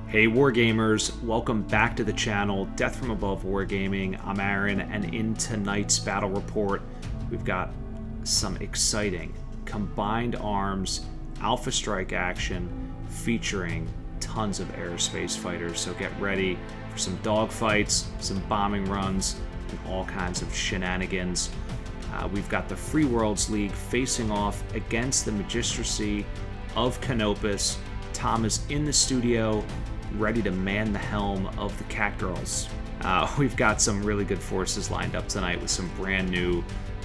Hey Wargamers, welcome back to the channel, Death from Above Wargaming. I'm Aaron, and in tonight's battle report, we've got some exciting combined arms Alpha Strike action featuring tons of aerospace fighters. So get ready for some dogfights, some bombing runs, and all kinds of shenanigans. We've got the Free Worlds League facing off against the Magistracy of Canopus. Tom is in the studio, ready to man the helm of the Cat Girls. We've got some really good forces lined up tonight with some brand new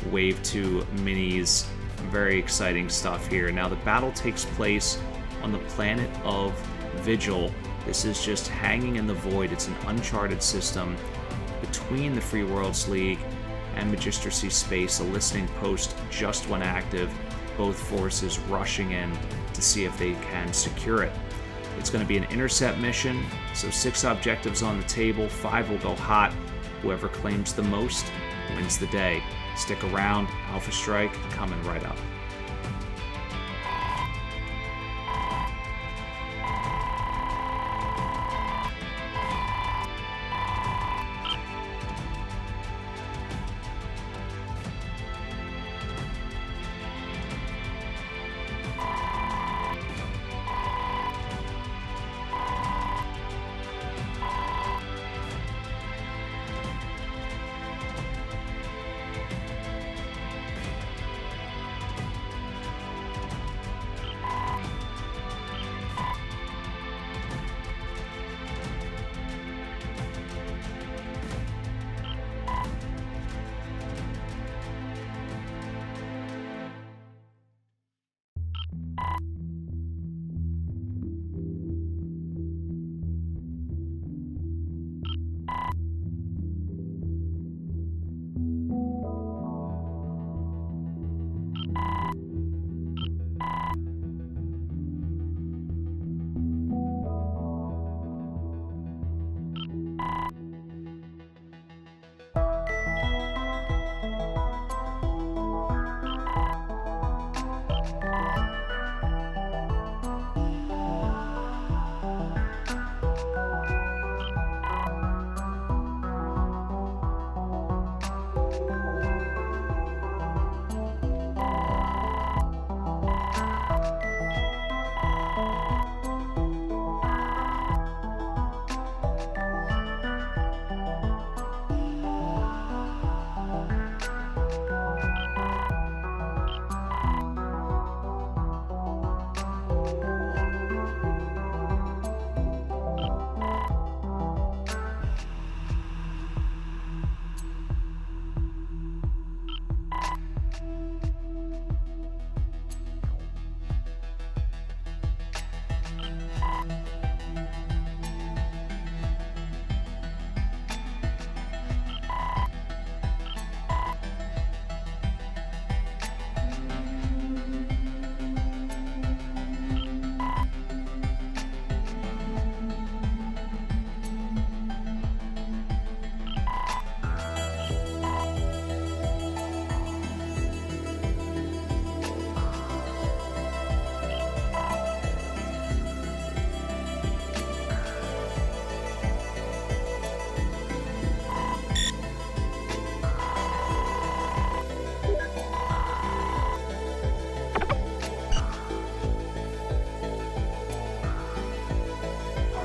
Wave 2 minis. Very exciting stuff here. Now the battle takes place on the planet of Vigil. This is just hanging in the void. It's an uncharted system between the Free Worlds League and Magistracy space. A listening post just went active. Both forces rushing in to see if they can secure it. It's going to be an intercept mission, so 6 objectives on the table, 5 will go hot. Whoever claims the most wins the day. Stick around, Alpha Strike coming right up.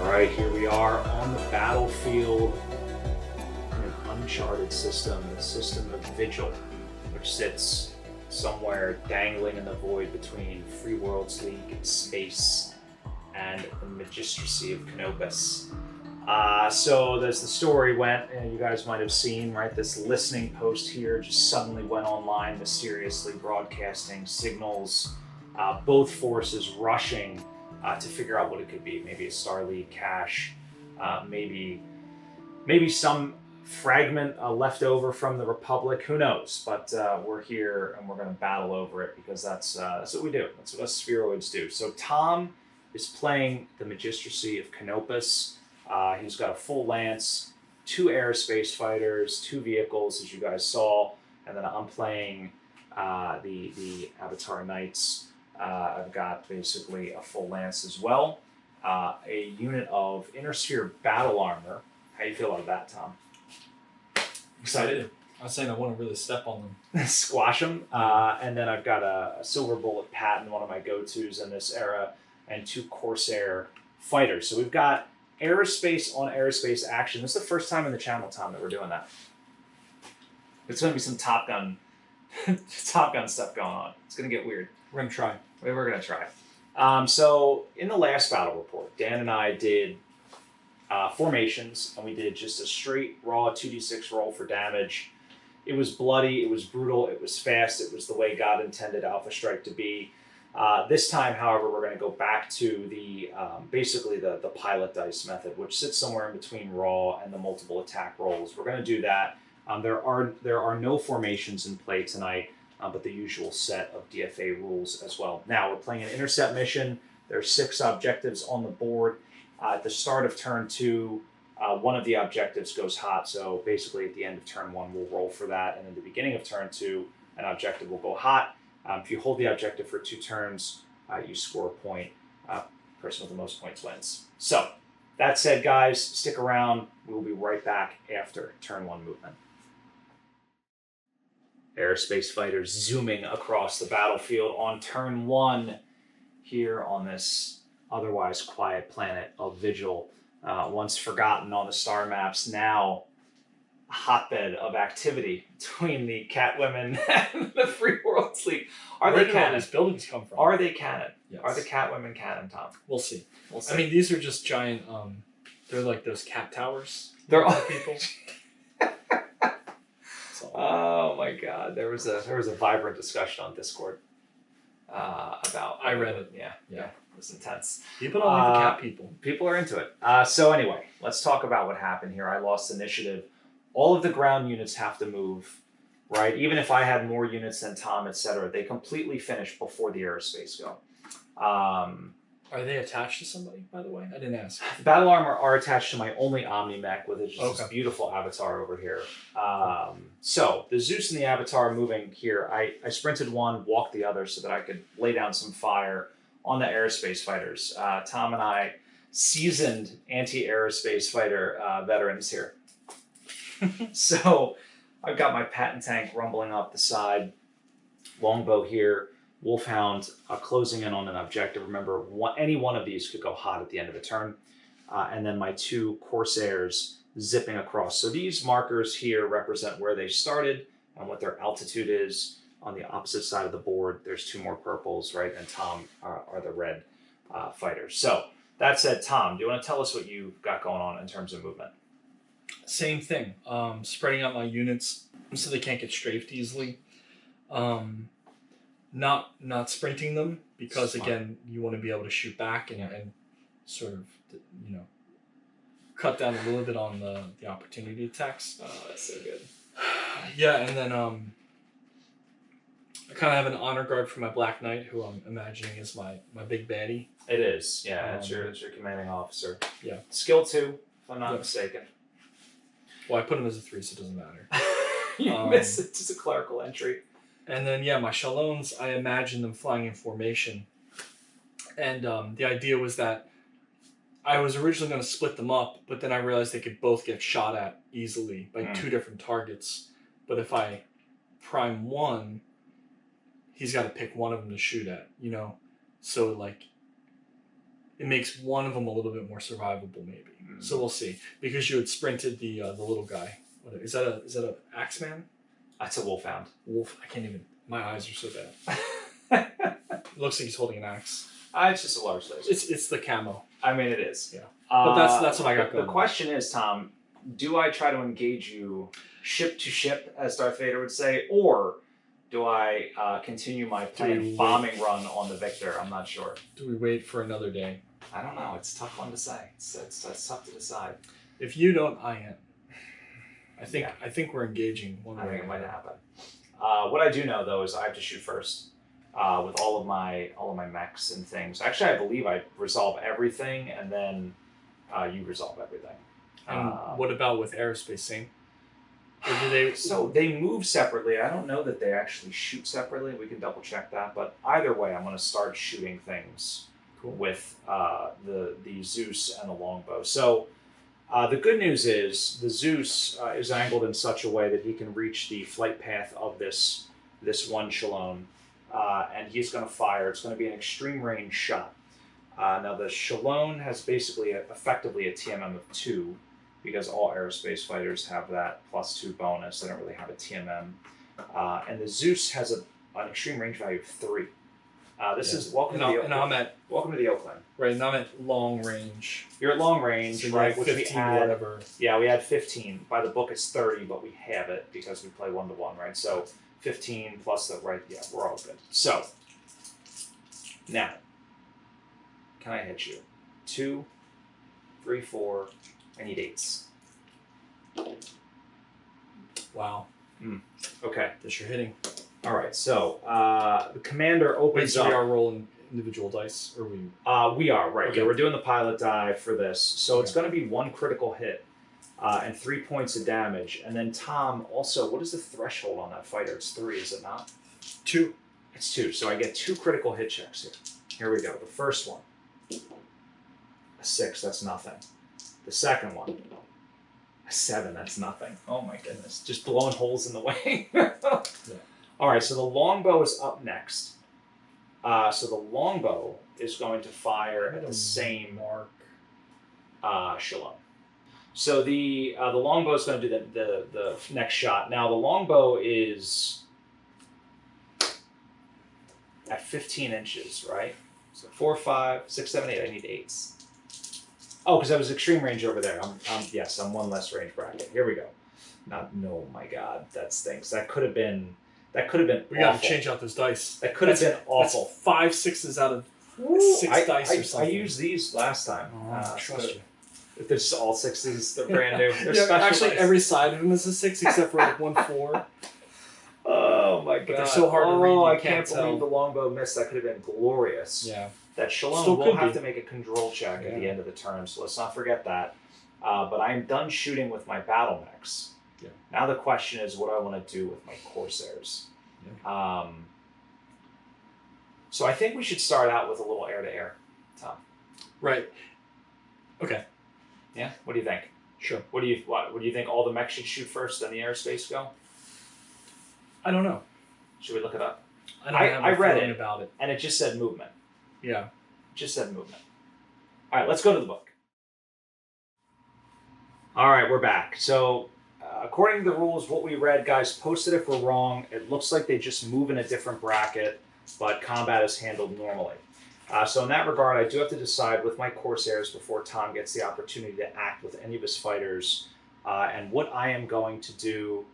Alright, here we are on the battlefield in an uncharted system, the system of Vigil, which sits somewhere dangling in the void between Free Worlds League space and the Magistracy of Canopus. So as the story went, you guys might have seen, right, this listening post here just suddenly went online, mysteriously broadcasting signals, both forces rushing to figure out what it could be. Maybe a Starlead cache, maybe some fragment left over from the Republic, who knows? But we're here and we're going to battle over it because that's what we do. That's what us spheroids do. So Tom is playing the Magistracy of Canopus. He's got a full lance, 2 aerospace fighters, 2 vehicles, as you guys saw, and then I'm playing the Avatar Knights. I've got basically a full lance as well. a unit of Inner Sphere battle armor. How you feel about that, Tom? Excited. I was saying I want to really step on them. Squash them. And then I've got a Silver Bullet Patton, one of my go-tos in this era, and 2 Corsair fighters. So we've got aerospace on aerospace action. This is the first time in the channel, Tom, that we're doing that. It's going to be some Top Gun stuff going on. It's going to get weird. We're going to try. We're going to try. So in the last battle report, Dan and I did formations, and we did just a straight raw 2d6 roll for damage. It was bloody, it was brutal, it was fast, it was the way God intended Alpha Strike to be. This time, however, we're going to go back to the basically the pilot dice method, which sits somewhere in between raw and the multiple attack rolls. We're going to do that. There are no formations in play tonight, but the usual set of DFA rules as well. Now, we're playing an intercept mission. There's 6 objectives on the board. At the start of turn 2, one of the objectives goes hot. So basically at the end of turn 1, we'll roll for that. And in the beginning of turn 2, an objective will go hot. If you hold the objective for 2 turns, you score a point. Person with the most points wins. So that said, guys, stick around. We'll be right back after turn 1 movement. Aerospace fighters zooming across the battlefield on turn 1 here on this otherwise quiet planet of Vigil. Once forgotten on the star maps, now a hotbed of activity between the Catwomen and the Free Worlds League. Where did all these buildings come from? Are they canon? Yes. Are the Catwomen canon, Tom? We'll see. We'll see. I mean, these are just giant, they're like those cat towers. They're all people. Oh my God! There was a vibrant discussion on Discord about. I read it. Yeah. It was intense. People don't like the cat people. People are into it. So anyway, let's talk about what happened here. I lost initiative. All of the ground units have to move, right? Even if I had more units than Tom, etc., they completely finish before the aerospace go. Are they attached to somebody, by the way? I didn't ask. Battle armor are attached to my only Omni mech with just this Okay. beautiful avatar over here. So the Zeus and the avatar moving here. I sprinted one, walked the other so that I could lay down some fire on the aerospace fighters. Tom and I, seasoned anti-aerospace fighter veterans here. So I've got my Patton tank rumbling up the side, longbow here. Wolfhound closing in on an objective. Remember, any one of these could go hot at the end of a turn. And then my 2 Corsairs zipping across. So these markers here represent where they started and what their altitude is. On the opposite side of the board, there's 2 more purples, right? And Tom are the red fighters. So that said, Tom, do you want to tell us what you've got going on in terms of movement? Same thing. Spreading out my units so they can't get strafed easily. Not sprinting them because Smart. Again, you want to be able to shoot back and sort of cut down a little bit on the opportunity attacks. Oh, that's so good. Yeah, and then I kind of have an honor guard for my Black Knight, who I'm imagining is my big baddie. It is, yeah. It's your commanding officer. Yeah. Skill 2, if I'm not mistaken. Well, I put him as a 3, so it doesn't matter. You missed it. Just a clerical entry. And then, yeah, my Shallones, I imagine them flying in formation. And the idea was that I was originally going to split them up, but then I realized they could both get shot at easily by 2 different targets. But if I prime one, he's got to pick one of them to shoot at, So, like, it makes one of them a little bit more survivable, maybe. So we'll see. Because you had sprinted the little guy. Is that a Axeman? That's a Wolfhound. Wolf, I can't even. My eyes are so bad. It looks like he's holding an axe. It's just a large laser. It's the camo. I mean, it is. Yeah. But that's what I got going. The question is, Tom, do I try to engage you ship to ship, as Darth Vader would say, or do I continue my planned bombing run on the Victor? I'm not sure. Do we wait for another day? I don't know. It's a tough one to say. It's tough to decide. If you don't, I am. I think we're engaging one way. I think it might happen. What I do know though is I have to shoot first with all of my mechs and things. Actually, I believe I resolve everything, and then you resolve everything. And what about with aerospace? Same. Or do they? So they move separately. I don't know that they actually shoot separately. We can double check that. But either way, I'm going to start shooting things Cool. with the Zeus and the longbow. So the good news is the Zeus is angled in such a way that he can reach the flight path of this one Shalom, and he's going to fire. It's going to be an extreme range shot. Now the Shalom has basically effectively a TMM of 2, because all aerospace fighters have that +2 bonus. They don't really have a TMM. And the Zeus has an extreme range value of 3. This is welcome to the ilClan. Right, and I'm at long range. You're at long range, So right? 15 Which we add. whatever. Yeah, we had 15. By the book, it's 30, but we have it because we play 1-to-1, right? So 15 plus the right. Yeah, we're all good. So now, can I hit you? 2, 3, 4. I need 8s. Wow. Okay. That you're hitting. All right. So the commander Wait, opens so up. we are rolling individual dice, or we? We are, right. Okay. Yeah, we're doing the pilot die for this. So it's going to be 1 critical hit and 3 points of damage. And then Tom, also, what is the threshold on that fighter? It's 3, is it not? 2. It's 2. So I get 2 critical hit checks here. Here we go. The first one. A 6, that's nothing. The second one. A 7, that's nothing. Oh my goodness. Just blowing holes in the wing. All right, so the longbow is up next. So the longbow is going to fire at the same mark Shalom. So the longbow is going to do the next shot. Now the longbow is at 15 inches, right? So 4, 5, 6, 7, 8. I need 8s. Oh, because that was extreme range over there. Yes, I'm 1 less range bracket. Here we go. No, my God, that stinks. That could have been. We got to change out those dice. That could have been awful. That's 5 6s out of 6 dice or something. I used these last time. Trust you. If there's all 6s, they're brand new. They're Yeah, special actually, dice. every side of them is a 6 except for like 1 4. Oh my God! But they're so hard to read. Oh, You I can't tell. believe the longbow missed. That could have been glorious. Yeah. That Shalom Still will could have be. to make a control check at the end of the turn, so let's not forget that. But I am done shooting with my battle mechs. Yeah. Now the question is, what do I want to do with my Corsairs? Yeah. So I think we should start out with a little air-to-air, Tom. Right. Okay. Yeah. What do you think? Sure. What do you think? All the mechs should shoot first, then the airspace go? I don't know. Should we look it up? I read feeling it. about it. And it just said movement. Yeah. It just said movement. All right, let's go to the book. All right, we're back. So, according to the rules, what we read, guys, post it if we're wrong. It looks like they just move in a different bracket, but combat is handled normally. So in that regard, I do have to decide with my Corsairs before Tom gets the opportunity to act with any of his fighters. And what I am going to do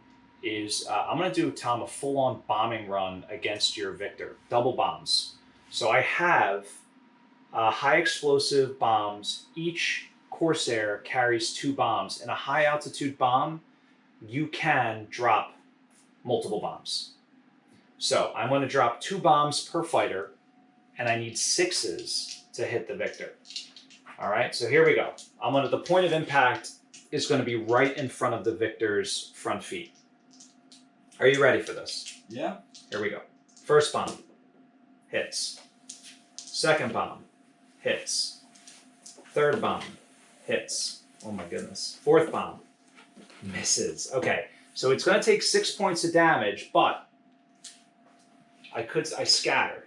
is I'm going to do, Tom, a full-on bombing run against your Victor. Double bombs. So I have high explosive bombs. Each Corsair carries 2 bombs. In a high altitude bomb, you can drop multiple bombs. So I'm going to drop 2 bombs per fighter, and I need 6s to hit the Victor. All right, so here we go. The point of impact is going to be right in front of the Victor's front feet. Are you ready for this? Yeah. Here we go. First bomb, hits. Second bomb, hits. Third bomb, hits. Oh my goodness. Fourth bomb, misses. Okay, so it's going to take 6 points of damage, but I scatter.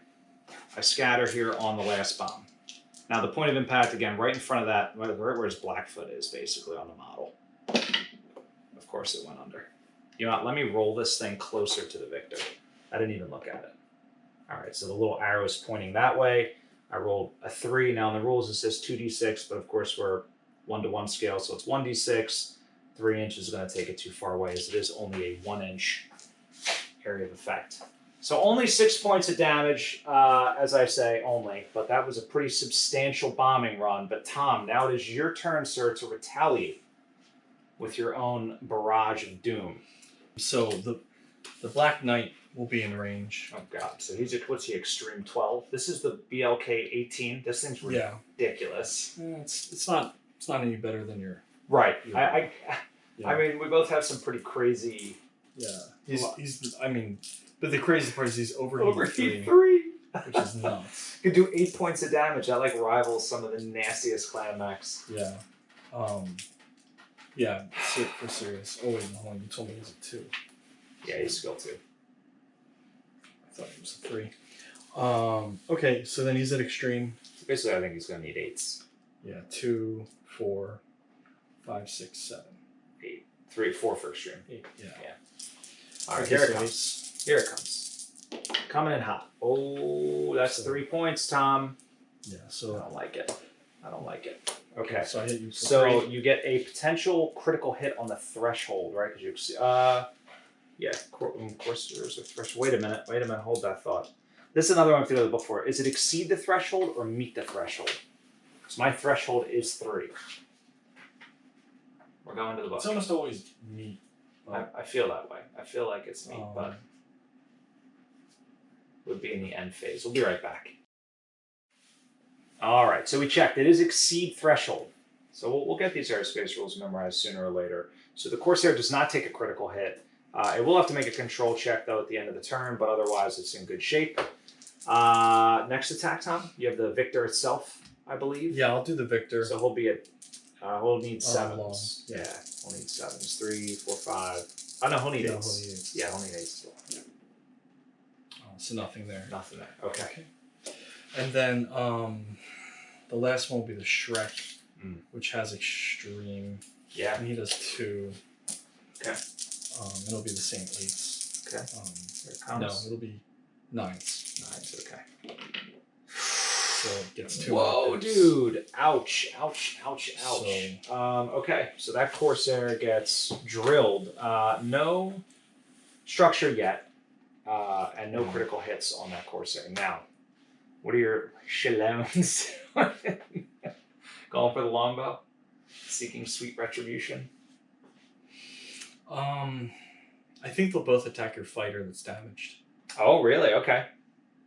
I scatter here on the last bomb. Now the point of impact, again, right in front of that, right where his Blackfoot is, basically, on the model. Of course it went under. You know what, let me roll this thing closer to the Victor. I didn't even look at it. All right, so the little arrow's pointing that way. I rolled a 3. Now in the rules it says 2d6, but of course we're 1-to-1 scale, so it's 1d6. 3 inches is going to take it too far away, as it is only a 1-inch area of effect. So only 6 points of damage, as I say, only, but that was a pretty substantial bombing run. But Tom, now it is your turn, sir, to retaliate with your own barrage of doom. So the Black Knight will be in range. Oh God! So what's he? Extreme 12. This is the BLK 18. This thing's ridiculous. It's not any better than your. Right. Yeah. I mean, we both have some pretty crazy. Yeah. He's. I mean, but the crazy part is he's overheated 3. which is nuts. Could do 8 points of damage. That like rivals some of the nastiest clan mechs. Yeah. Yeah, for serious. Oh wait, hold on. You told me it was a 2. Yeah, he's skill 2. I thought it was a 3. Okay, so then he's at extreme. Basically, I think he's gonna need 8s. Yeah, 2, 4, 5, 6, 7. 8. 3, 4 for extreme. 8. Yeah. All right, Okay, here it so comes. Here it comes. Coming in hot. Oh, that's 3 points, Tom. Yeah. I So don't like it. I don't like it. Okay. So I hit you. For So 3. you get a potential critical hit on the threshold, right? Because you, yeah, coursers or threshold. Wait a minute. Hold that thought. This is another one I've done the book for. Is it exceed the threshold or meet the threshold? Because my threshold is 3. We're going to the book. It's almost always meat. I feel that way. I feel like it's meat, but would be in the end phase. We'll be right back. All right, so we checked. It is exceed threshold. So we'll get these aerospace rules memorized sooner or later. So the Corsair does not take a critical hit. It will have to make a control check, though, at the end of the turn, but otherwise it's in good shape. Next attack, Tom, you have the Victor itself, I believe. Yeah, I'll do the Victor. So he'll be at, he'll need 7s. Long. Yeah, he'll need 7s. 3, 4, 5. Oh, no, he'll need 8s. He'll need 8s. Yeah, he'll need 8s as well. Yeah. So nothing there. Nothing there. Okay. And then the last one will be the Shrek, which has extreme. Yeah. And he does 2. Okay. And it'll be the same 8s. Okay. Here it comes. No, it'll be 9s. 9s, okay. So it gets 2. Whoa, dude. Ouch, ouch, ouch, ouch. So, okay, so that Corsair gets drilled. No structure yet, and no critical hits on that Corsair. Now, what are your shallones? Going for the longbow? Seeking sweet retribution? I think they'll both attack your fighter that's damaged. Oh, really? Okay.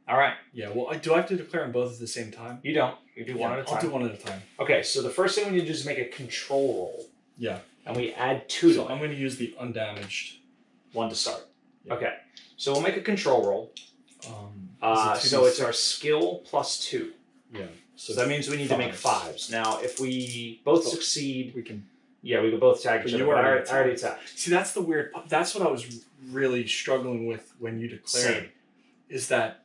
All right. Yeah, well, do I have to declare them both at the same time? You don't. You do one at a time. I'll do one at a time. Okay, so the first thing we need to do is make a control roll. Yeah. And we add 2 So to it. I'm going to use the undamaged. 1 to start. Yeah. Okay, so we'll make a control roll. So it's our skill plus 2. Yeah. So that means we need to make 5s. Now, if we both succeed, we can. Yeah, we can both tag each But other. you But already I already attacked. See, that's the weird. That's what I was really struggling with when you declared. Same. Is that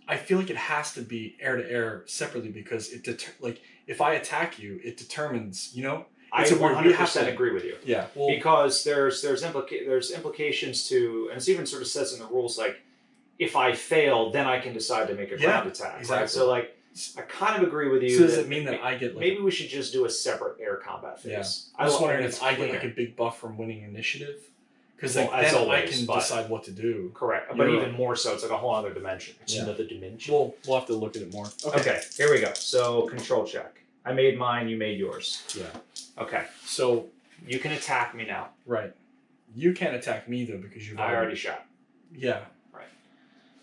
I feel like it has to be air to air separately because it like if I attack you, it determines. You know. I It's a weird- 100% agree with you. Yeah. Well, Because there's implications to, and it even sort of says in the rules, like, if I fail, then I can decide to make a ground attack. exactly. Right? So, like, I kind of agree with you. So does it mean that I get like? Maybe we should just do a separate air combat phase. Yeah. I was wondering if I get like a big buff from winning initiative, because like Well, as then always, I can but- decide what to do. Correct. You're But even right. more so, it's like a whole other dimension. It's Yeah. another dimension. We'll have to look at it more. Okay, here we go. So, control check. I made mine, you made yours. Yeah. Okay. So You can attack me now. right, you can't attack me though because you've I already shot. Yeah.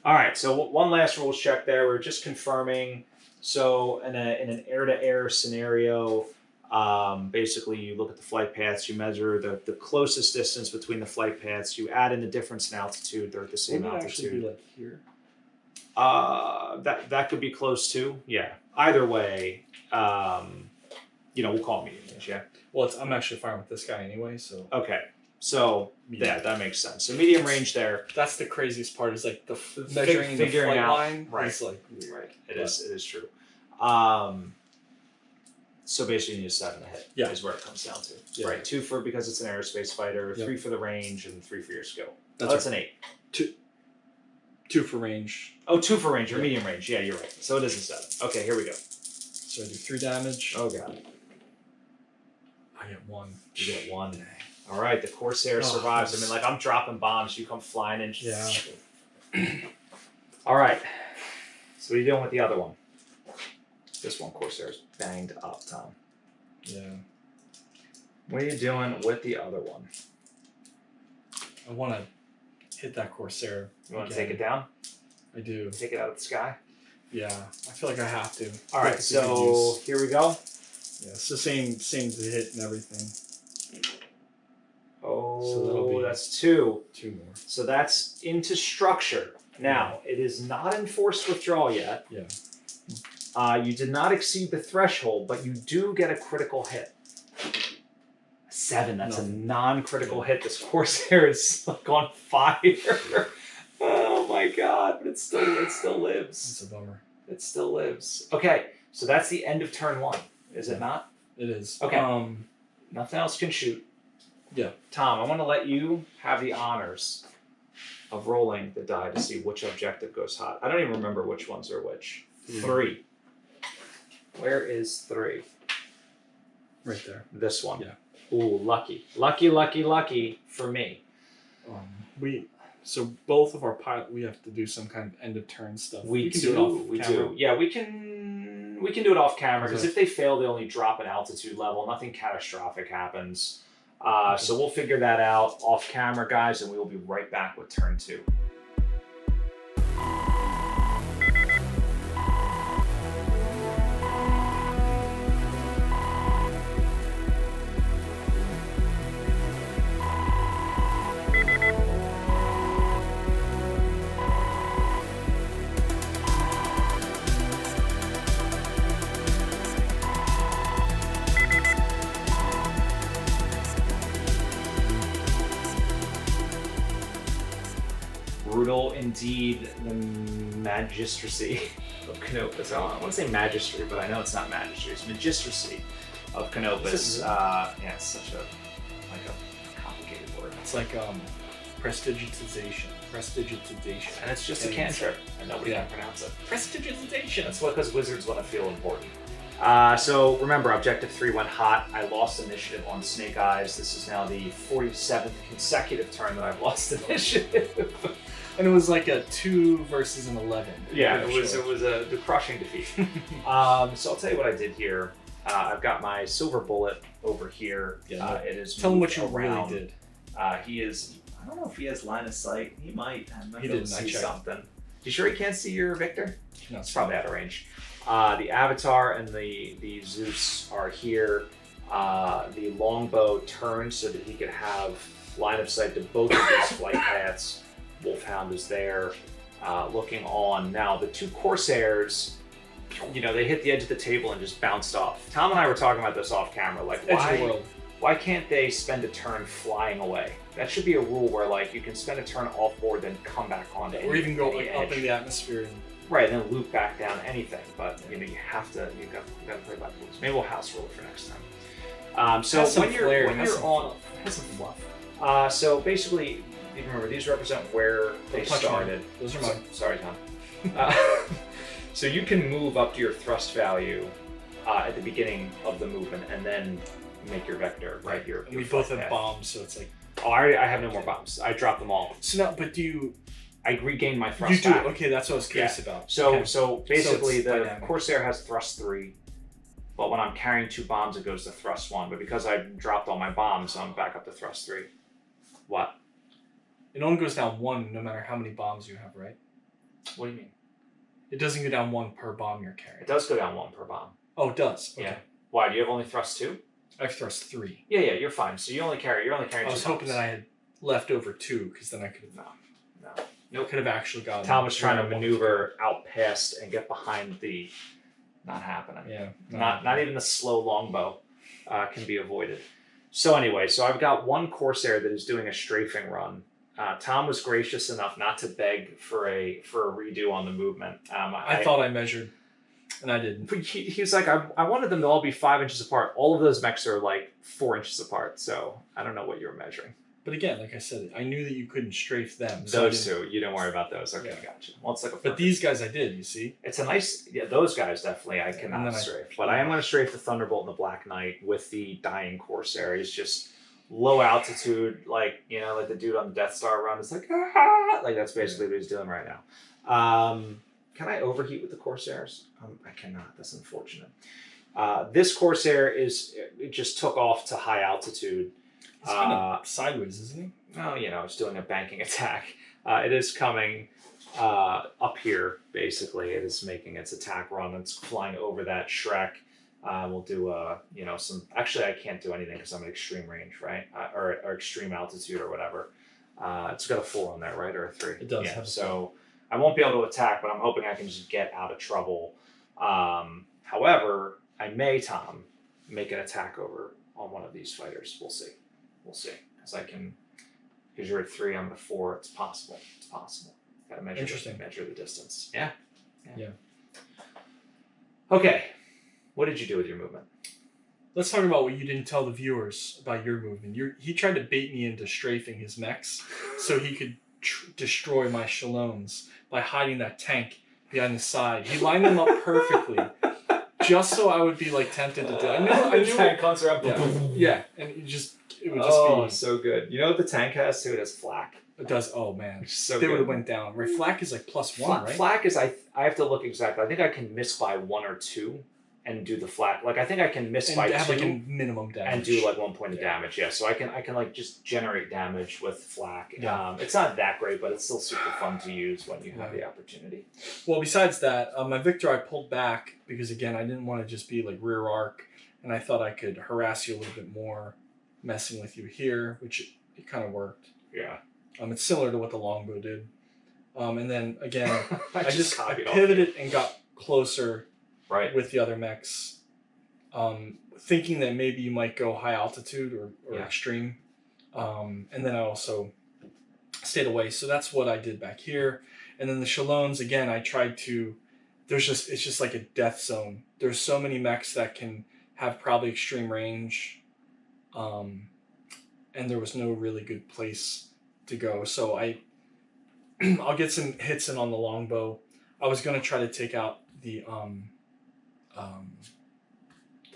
All right, so one last rules check there. We're just confirming. So in an air-to-air scenario, basically you look at the flight paths, you measure the closest distance between the flight paths, you add in the difference in altitude. They're at the same Wouldn't it actually altitude. be like here? That could be close too. Yeah. Either way, we'll call it medium range. Yeah. Well, I'm actually fine with this guy anyway, so Okay. So medium. that makes sense. So medium range there. That's the craziest part is like the measuring the figuring flight out- line right. is like weird. Right. It is true. So basically, you need a 7 to hit. Yeah. Is where it comes down to. Yeah. Right. 2 for because it's an aerospace fighter. Yeah. 3 for the range, and 3 for your skill. That's That's an 8. 2 for range. Oh, 2 for range or Yeah. medium range. Yeah, you're right. So it is a 7. Okay, here we go. So I do 3 damage. Oh god. I get 1. You get 1. All right, the Corsair survives. nice. I mean, like I'm dropping bombs. You come flying in. Yeah. All right. So what are you doing with the other one? This one, Corsair's banged up, Tom. Yeah. What are you doing with the other one? I want to hit that Corsair. You want to again. take it down? I do. Take it out of the sky? Yeah. I feel like I have to. All right, so here we go. Yeah, it's the same to hit and everything. Oh, So that'll be that's 2. 2 more. So that's into structure. Now, it is not enforced withdrawal yet. Yeah. You did not exceed the threshold, but you do get a critical hit. 7, that's a non-critical hit. This Corsair is like on fire. Oh my god, but it still lives. It's a bummer. It still lives. Okay, so that's the end of turn 1, is it not? It is. Okay. Nothing else can shoot. Yeah. Tom, I want to let you have the honors of rolling the die to see which objective goes hot. I don't even remember which ones are which. 3. Where is 3? Right there. This one. Yeah. Ooh, lucky. Lucky for me. So both of our pilot, we have to do some kind of end of turn stuff. We can do. do it off We camera. do. Yeah, we can do it off camera because if they fail, they only drop an altitude level. Nothing catastrophic happens. So we'll figure that out off camera, guys, and we will be right back with turn 2. Brutal indeed, the Magistracy of Canopus. I want to say Magistracy, but I know it's not Magistracy. It's Magistracy of Canopus. Yeah, it's such a complicated word. It's like prestidigitization. And it's just a cantrip, and nobody can pronounce it. Prestidigitization. That's because wizards want to feel important. So remember, Objective 3 went hot. I lost initiative on Snake Eyes. This is now the 47th consecutive turn that I've lost initiative. And it was like a 2 versus an 11. Yeah, it was a crushing defeat. So I'll tell you what I did here. I've got my silver bullet over here. Yeah, it is. Tell him what you around. really did. He is. I don't know if he has line of sight. He might. He didn't. See something. You sure he can't see your Victor? No, It's probably out of range. The Avatar and the Zeus are here. The longbow turned so that he could have line of sight to both of his flight paths. Wolfhound is there, looking on. Now, the 2 Corsairs, they hit the edge of the table and just bounced off. Tom and I were talking about this off camera. Like, why can't they spend a turn flying away? That should be a rule where, like, you can spend a turn off board, then come back onto or even go any up edge. in the atmosphere. And... Right, and then loop back down anything. But you got to play by the rules. Maybe we'll house rule it for next time. So when you're on, has some fluff. so basically, remember these represent where they started. Those are mine. Sorry, Tom. So you can move up to your thrust value at the beginning of the movement, and then make your vector. Right, we both have bombs, so it's like. Oh, I have no more bombs. I dropped them all. So now, but do you? I regained my thrust. You do. Back. Okay, that's what I was curious about. So okay. so basically, the dynamic. Corsair has thrust 3, but when I'm carrying 2 bombs, it goes to thrust 1. But because I dropped all my bombs, I'm back up to thrust 3. What? It only goes down 1 no matter how many bombs you have, right? What do you mean? It doesn't go down 1 per bomb you're carrying. It does go down 1 per bomb. Oh, it does. Okay. Yeah. Why? Do you have only thrust 2? I have thrust 3. Yeah, you're fine. So you're only carrying 2 bombs. I was hoping that I had left over 2, because then I could have. No. Could have actually gotten. Tom was trying to maneuver out past and get behind the. Not happening. Yeah. Not even the slow longbow can be avoided. So anyway, I've got 1 Corsair that is doing a strafing run. Tom was gracious enough not to beg for a redo on the movement. I thought I measured, and I didn't. He was like, I wanted them to all be 5 inches apart. All of those mechs are like 4 inches apart. So I don't know what you were measuring. But again, like I said, I knew that you couldn't strafe them. Those 2, you don't worry about those. Okay, gotcha. Well, it's like a. But these guys, I did. You see, it's a nice. Yeah, those guys definitely I cannot strafe. But I am going to strafe the Thunderbolt and the Black Knight with the Dying Corsair. He's just low altitude, like the dude on the Death Star run. It's like like that's basically what he's doing right now. Can I overheat with the Corsairs? I cannot. That's unfortunate. This Corsair it just took off to high altitude. He's kind of sideways, isn't he? Oh, it's doing a banking attack. It is coming up here, basically. It is making its attack run. It's flying over that Shrek. We'll do, some... Actually, I can't do anything because I'm at extreme range, right? Or extreme altitude or whatever. It's got a 4 on there, right? Or a 3? It does Yeah, have a so I won't be able to attack, but I'm hoping I can just get out of trouble. However, I may, Tom, make an attack over on one of these fighters. We'll see. We'll see. Because you're at 3, I'm at 4. It's possible. It's possible. Got to measure the distance. Yeah. Okay. What did you do with your movement? Let's talk about what you didn't tell the viewers about your movement. He tried to bait me into strafing his mechs so he could destroy my Shallones by hiding that tank behind the side. He lined them up perfectly, just so I would be like tempted to do it. I knew tank comes around. Yeah, and it would just be so good. You know what the tank has too? It has flak. It does. Oh man, So they would have good. went down. Right, flak is like +1, right? Flak is I have to look exactly. I think I can miss by 1 or 2 and do the flak. Like I think I can miss And by have 2 like a minimum damage and do like 1 point of damage. Yeah, so I can like just generate damage with flak. Yeah. It's not that great, but it's still super fun to use when you have the opportunity. Well, besides that, my Victor I pulled back because again I didn't want to just be like rear arc, and I thought I could harass you a little bit more, messing with you here, which it kind of worked. Yeah. It's similar to what the longbow did. And then again, I copied pivoted and got closer right with the other mechs, thinking that maybe you might go high altitude or extreme. And then I also stayed away. So that's what I did back here. And then the Shallones, again, I tried to, it's just like a death zone. There's so many mechs that can have probably extreme range. And there was no really good place to go. So I'll get some hits in on the longbow. I was going to try to take out the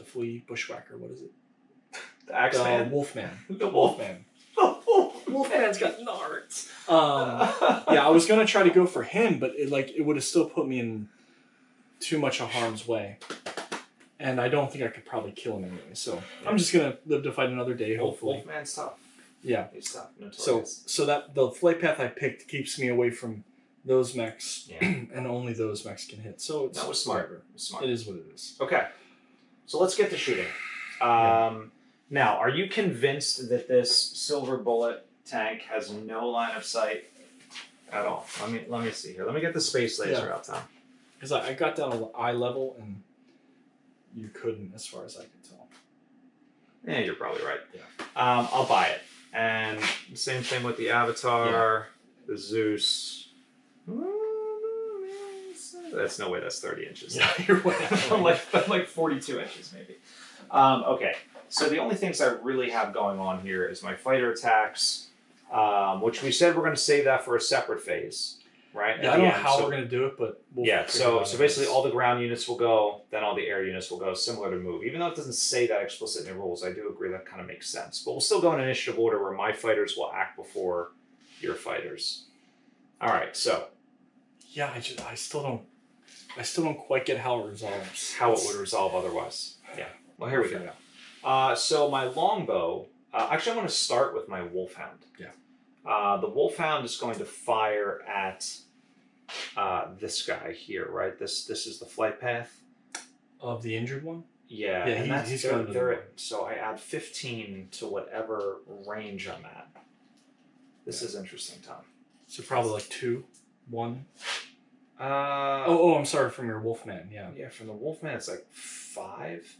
flea bushwhacker. What is it? the Axeman. Wolfman. The Wolfman. Wolfman's got nards. Yeah, I was going to try to go for him, but it would have still put me in too much of harm's way. And I don't think I could probably kill him anyway. So I'm just going to live to fight another day, hopefully. Wolfman's tough. Yeah. He's tough. So that the flight path I picked keeps me away from those mechs, and only those mechs can hit. So it's that was smart. It was smart. It is what it is. Okay, so let's get to shooting. Now, are you convinced that this silver bullet tank has no line of sight at all? Let me see here. Let me get the space laser out, Tom. Because I got down to eye level and you couldn't, as far as I could tell. Yeah, you're probably right. Yeah. I'll buy it. And same thing with the Avatar, the Zeus. That's no way. That's 30 inches. Yeah, you're right. like 42 inches maybe. Okay. So the only things I really have going on here is my fighter attacks, which we said we're going to save that for a separate phase, right? Yeah, I don't know how we're going to do it, but so basically all the ground units will go, then all the air units will go, similar to move. Even though it doesn't say that explicit in the rules, I do agree that kind of makes sense. But we'll still go in initiative order where my fighters will act before your fighters. All right, so. Yeah, I still don't quite get how it resolves. How it would resolve otherwise. Yeah. Well, here we go. So my longbow, actually I want to start with my wolfhound. Yeah. The wolfhound is going to fire at this guy here, right? This is the flight path. Of the injured one? Yeah, and he's going to they're so I add 15 to whatever range I'm at. This is interesting, Tom. So probably like 2, 1. Oh, I'm sorry, from your Wolfman, yeah. Yeah, from the Wolfman it's like 5.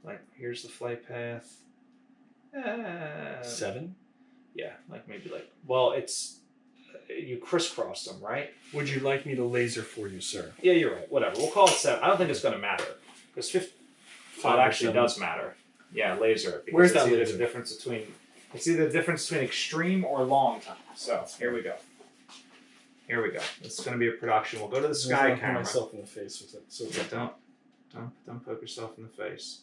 Like here's the flight path. 7? Yeah, well, it's you crisscrossed them, right? Would you like me to laser for you, sir? Yeah, you're right. Whatever. We'll call it 7. I don't think it's going to matter because 5 actually does matter. Yeah, laser. Where's that laser? It's either the difference between extreme or long time. So here we go. Here we go. This is going to be a production. We'll go to the sky camera. Put myself in the face with it. So Don't poke yourself in the face.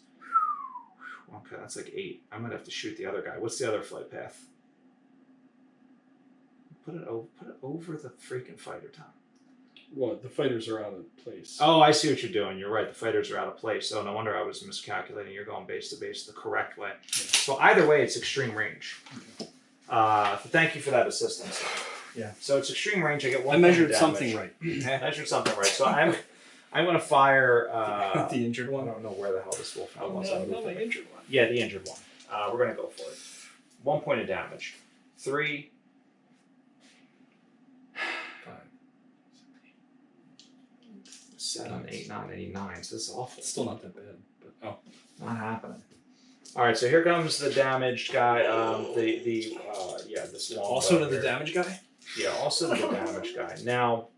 Okay, that's like 8. I might have to shoot the other guy. What's the other flight path? Put it over the freaking fighter, Tom. What? The fighters are out of place. Oh, I see what you're doing. You're right. The fighters are out of place. Oh, no wonder I was miscalculating. You're going base to base the correct way. Yeah. So either way, it's extreme range. Thank you for that assistance. Yeah. So it's extreme range. I get 1. I measured something right. I measured something right. So I'm going to fire the injured one. I don't know where the hell this wolfhound was. No, the injured one. Yeah, the injured one. We're going to go for it. 1 point of damage. 3. 5. 7, 8, 9, 89. So this is awful. It's still not that bad, but oh, not happening. All right, so here comes the damaged guy. This long also bow to the here. damage guy. Yeah, also to the damage guy. Now,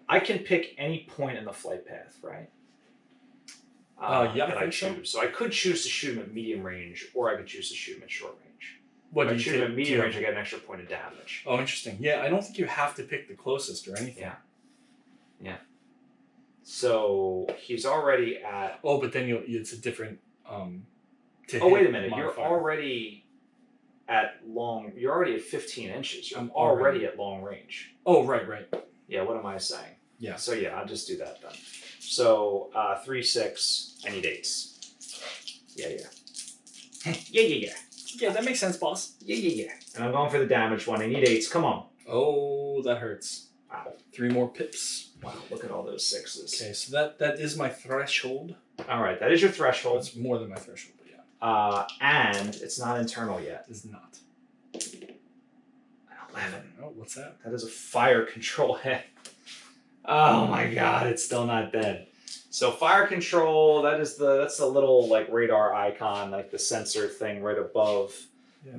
I can pick any point in the flight path, right? Yeah, that I I think so. choose. So I could choose to shoot him at medium range, or I could choose to shoot him at short range. What If I do you shoot him take? at medium range, I get an extra point of damage. Oh, interesting. Yeah, I don't think you have to pick the closest or anything. Yeah. Yeah. So he's already at. Oh, but then it's a different. Wait a minute! Modifier. You're already at long. You're already at 15 inches. You're I'm already at long range. Oh, right. Yeah. What am I saying? Yeah. So yeah, I'll just do that then. So 3, 6. I need 8s. Yeah. Yeah. Yeah, that makes sense, boss. Yeah. And I'm going for the damaged one. I need 8s. Come on. Oh, that hurts. Wow. 3 more pips. Wow. Look at all those 6s. Okay, so that is my threshold. All right. That is your threshold. It's more than my threshold, but yeah. And it's not internal yet. It's not. 11. Oh, what's that? That is a fire control hit. Oh my god, it's still not dead. So fire control, that's the little like radar icon, like the sensor thing right above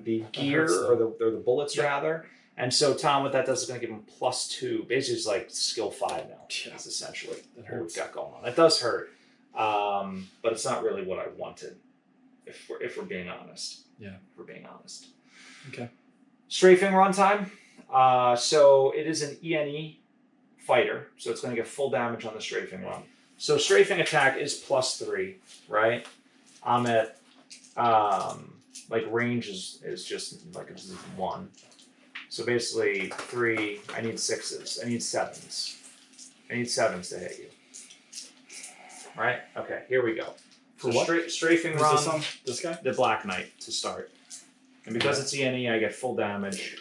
the gear or the bullets rather. And so Tom, what that does is going to give him +2. Basically, it's like skill 5 now. Yeah. That's essentially That what we've hurts. got going on. It does hurt, but it's not really what I wanted. If we're being honest. Yeah. If we're being honest. Okay. Strafing runtime. So it is an ENE fighter, so it's going to get full damage on the strafing run. So strafing attack is +3, right? I'm at like range is just like it's 1. So basically 3. I need 6s. I need 7s. I need 7s to hit you. All right. Okay. Here we go. For So what? strafing Is run. this on this guy? The Black Knight to start, and because it's ENE, I get full damage.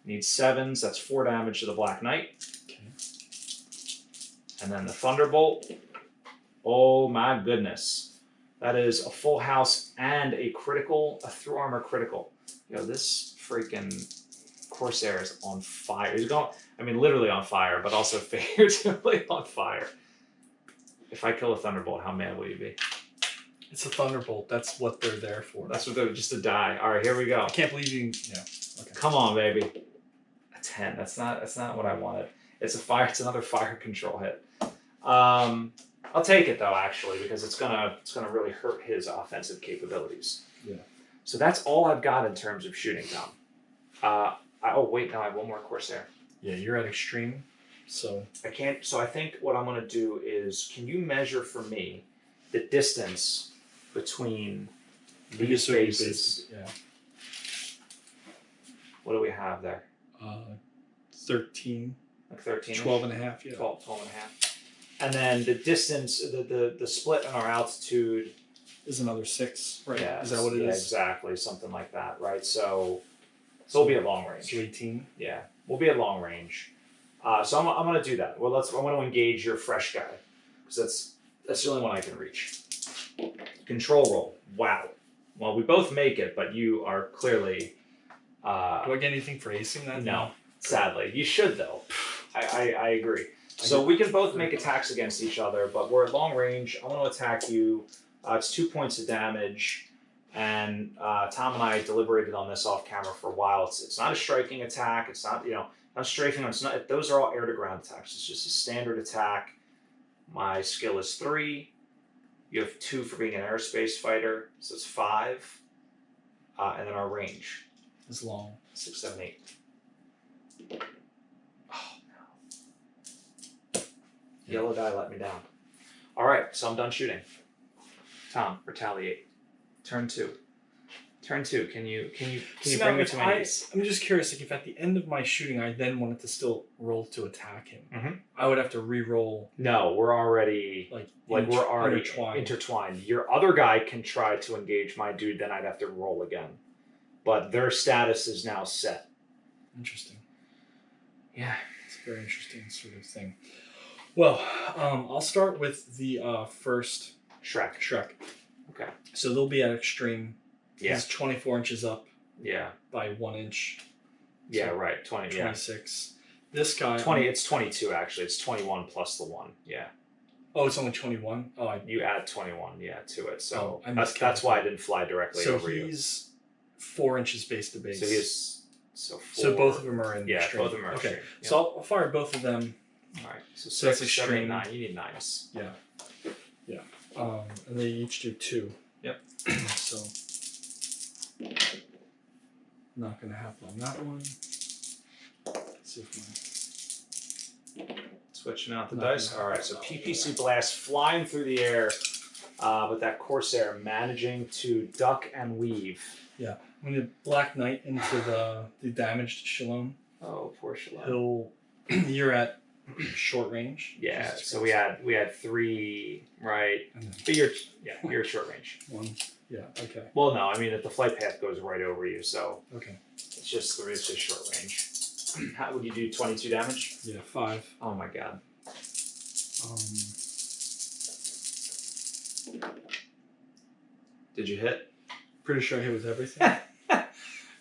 Need 7s. That's 4 damage to the Black Knight. Okay. And then the Thunderbolt. Oh my goodness. That is a full house and a critical, a through armor critical. Yo, this freaking Corsair is on fire. He's going, I mean, literally on fire, but also figuratively on fire. If I kill a Thunderbolt, how mad will you be? It's a Thunderbolt. That's what they're there for. That's what they're just to die. All right, here we go. I can't believe you. Yeah. Okay. Come on, baby. A 10. That's not what I wanted. It's a fire. It's another fire control hit. I'll take it though, actually, because it's gonna really hurt his offensive capabilities. Yeah. So that's all I've got in terms of shooting, Tom. Oh wait, no, I have one more Corsair. Yeah, you're at extreme, so I can't. So I think what I'm gonna do is, can you measure for me the distance between these bases? Yeah. What do we have there? 13. Like 13? 12 and a half, yeah. 12 and a half. And then the distance, the split in our altitude Is another 6, right? Yeah, Is that what it is? Exactly, something like that, right? So we'll be at long range. So 18. Yeah, we'll be at long range. So I'm going to do that. Well, I want to engage your fresh guy because that's the only one I can reach. Control roll. Wow. Well, we both make it, but you are clearly. Do I get anything for acing that? No, sadly, you should though. I agree. So we can both make attacks against each other, but we're at long range. I want to attack you. It's 2 points of damage, and Tom and I deliberated on this off camera for a while. It's not a striking attack. It's not not strafing. It's not. Those are all air to ground attacks. It's just a standard attack. My skill is 3. You have 2 for being an aerospace fighter, so it's 5. And then our range It's long. 6, 7, 8. Oh no! Yellow die let me down. All right, so I'm done shooting. Tom, retaliate. Turn 2. Turn 2. Can you bring me to my knees? I'm just curious, like if at the end of my shooting I then wanted to still roll to attack him, I would have to re-roll. No, we're already we're already intertwined. Your other guy can try to engage my dude, then I'd have to roll again. But their status is now set. Interesting. Yeah. It's a very interesting sort of thing. Well, I'll start with the first Shrek. Okay. So they'll be at extreme. Yeah. He's 24 inches up Yeah. by 1 inch. Yeah, So right. 26. This guy. 20. It's 22 actually. It's 21 plus the 1. Yeah. Oh, it's only 21. Oh, you add 21. Yeah, to it. So that's why I didn't fly directly over you. So he's 4 inches base to base. So he's So both of them are in. Yeah, extreme. both of them are okay. extreme. Yeah. So I'll fire both of them. All right. So that's 6, 7, extreme. 9. You need 9s. Yeah. Yeah. And they each do 2. Yep. So not gonna happen on that one. Let's see if Switching out the dice. All right. So PPC blast flying through the air, with that Corsair managing to duck and weave. Yeah. When you Black Knight into the damaged Shalom. Oh, poor Shalom. You're at short range. Yeah. So we had 3, right? But you're at short range. 1. Yeah. Okay. Well, no. I mean, if the flight path goes right over you, so okay. It's just short range. How would you do? 22 damage? Yeah, 5. Oh my god. Did you hit? Pretty sure I hit with everything.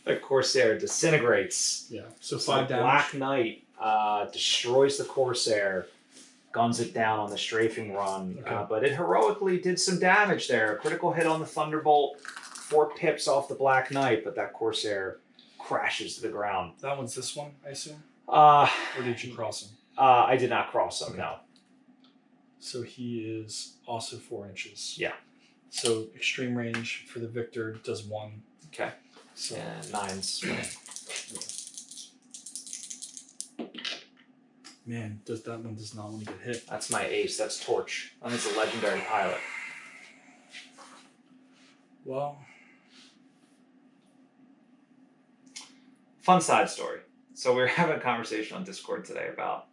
The Corsair disintegrates. Yeah. So 5 damage. Black Knight destroys the Corsair, guns it down on the strafing run, Okay. but it heroically did some damage there. A critical hit on the Thunderbolt, 4 pips off the Black Knight, but that Corsair crashes to the ground. That one's this one, I assume? Or did you cross him? I did not cross him, Okay. no. So he is also 4 inches. Yeah. So extreme range for the Victor does 1. Okay. So And 9's. man, that one does not want to get hit. That's my ace. That's Torch. And it's a legendary pilot. Well, fun side story. So we were having a conversation on Discord today about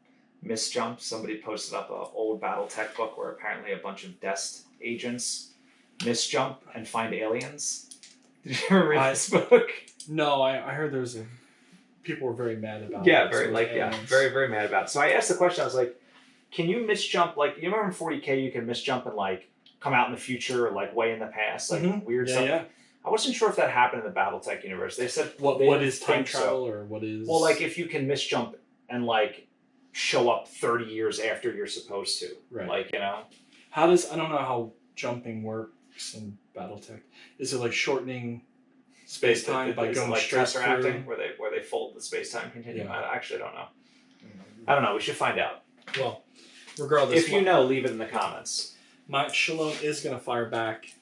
misjump. Somebody posted up an old BattleTech book where apparently a bunch of Dest agents misjump and find aliens. Did you ever read this book? no, I heard there was people were very mad about Yeah, it. very, very mad about it. So I asked the question, I was like, can you misjump, like, you remember in 40K you can misjump and, like, come out in the future or, like, way in the past, like, weird stuff? Yeah. I wasn't sure if that happened in the BattleTech universe. They said... What is time travel, or what is... Well, like, if you can misjump and, like, show up 30 years after you're supposed to. Right. Like, you know? I don't know how jumping works in BattleTech. Is it, like, shortening space-time by going like straight tesseracting, where they fold the space-time continuum? Yeah. I actually don't know. I don't know. We should find out. Well, regardless... If you know, leave it in the comments. My Shalom is going to fire back.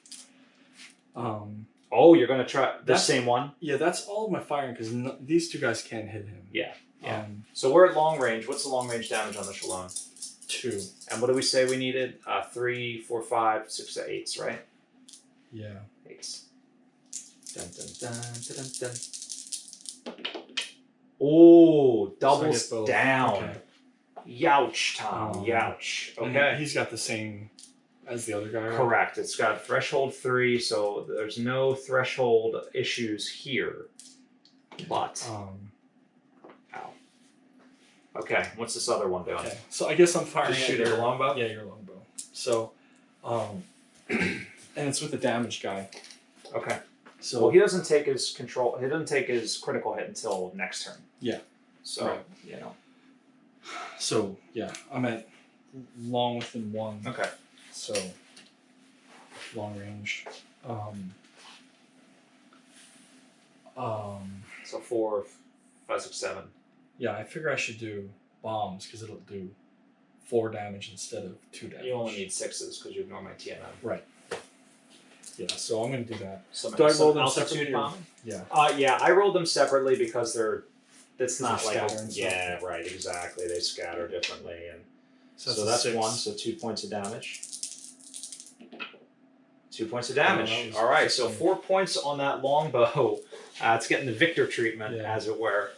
Oh, you're going to try the same one? Yeah, that's all of my firing, because these 2 guys can't hit him. Yeah. Yeah. So we're at long range. What's the long range damage on the Shalom? 2. And what did we say we needed? 3, 4, 5, 6, 8s, right? Yeah. 8s. Dun, dun, dun, dun, dun. Oh, doubles down. Okay. Youch, Tom. Youch. Okay. And he's got the same as the other guy, right? Correct. It's got threshold 3, so there's no threshold issues here. But ow. Okay, what's this other one doing? Okay, so I guess I'm firing. Just shooting your longbow? Yeah, your longbow. So, and it's with the damage guy. Okay. So well, he doesn't take his control. He doesn't take his critical hit until next turn. Yeah. So right. You know. So yeah, I'm at long within 1. Okay. So long range. So 4, 5, 6, 7. Yeah, I figure I should do bombs because it'll do 4 damage instead of 2 damage. You only need 6s because you ignore my TMM. Right. Yeah, so I'm going to do that. Do I roll them separately? Yeah. Yeah, I rolled them separately because it's not like yeah, right, exactly. They scatter differently, and so that's 6. 1. So 2 points of damage. 2 points of damage. Oh, all right, so 4 points on that longbow. It's getting the Victor treatment, as it were.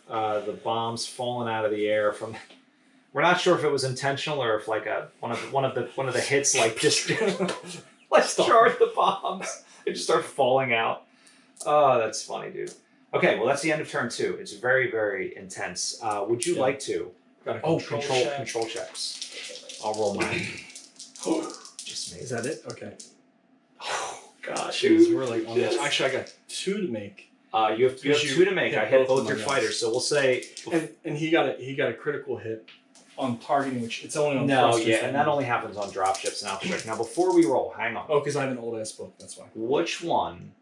The bombs falling out of the air from. We're not sure if it was intentional or if like one of the hits like just let's charge the bombs. They just start falling out. Oh, that's funny, dude. Okay, well that's the end of turn 2. It's very, very intense. Would you like to? Control checks. I'll roll mine. Just me. Is that it? Okay. Oh gosh, Jeez, we're like on this. Actually, I got 2 to make. You have 2 to make. I hit both your my fighters, so we'll say. And he got a critical hit on targeting, which it's only on. No, yeah, and that only happens on dropships and outstrike. Now, before we roll, hang on. Oh, because I have an old ass book. That's why. Which one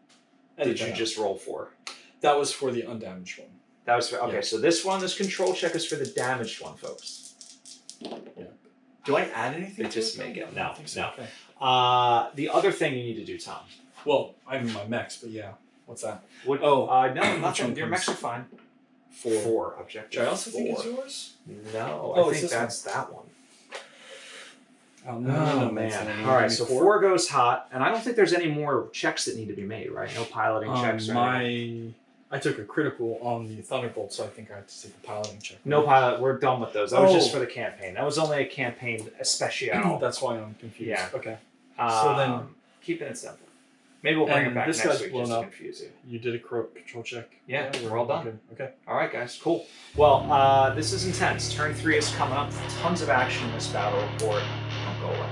did you just roll for? That was for the undamaged one. That was for, okay. So this control check is for the damaged one, folks. Yeah. Do I add anything? They just make it. No, so. no. Okay. The other thing you need to do, Tom. Well, I'm in my mechs, but yeah. What's that? What? Oh, no, nothing. Your mechs are fine. 4 objective. Which I also think is yours. No, Oh, I think that's that one. Oh, no, man. All right, so 4 goes hot, and I don't think there's any more checks that need to be made, right? No piloting checks. I took a critical on the Thunderbolt, so I think I have to take a piloting check. No pilot. We're done with those. That was just for the campaign. That was only a campaign especial. That's why I'm confused. Yeah. Okay. So then, keeping it simple. Maybe we'll bring it back this next guy's week blown just to up. confuse you. You did a control check. Yeah, we're all done. Good. Okay. All right, guys. Cool. Well, this is intense. Turn 3 is coming up. Tons of action in this battle report. Don't go away.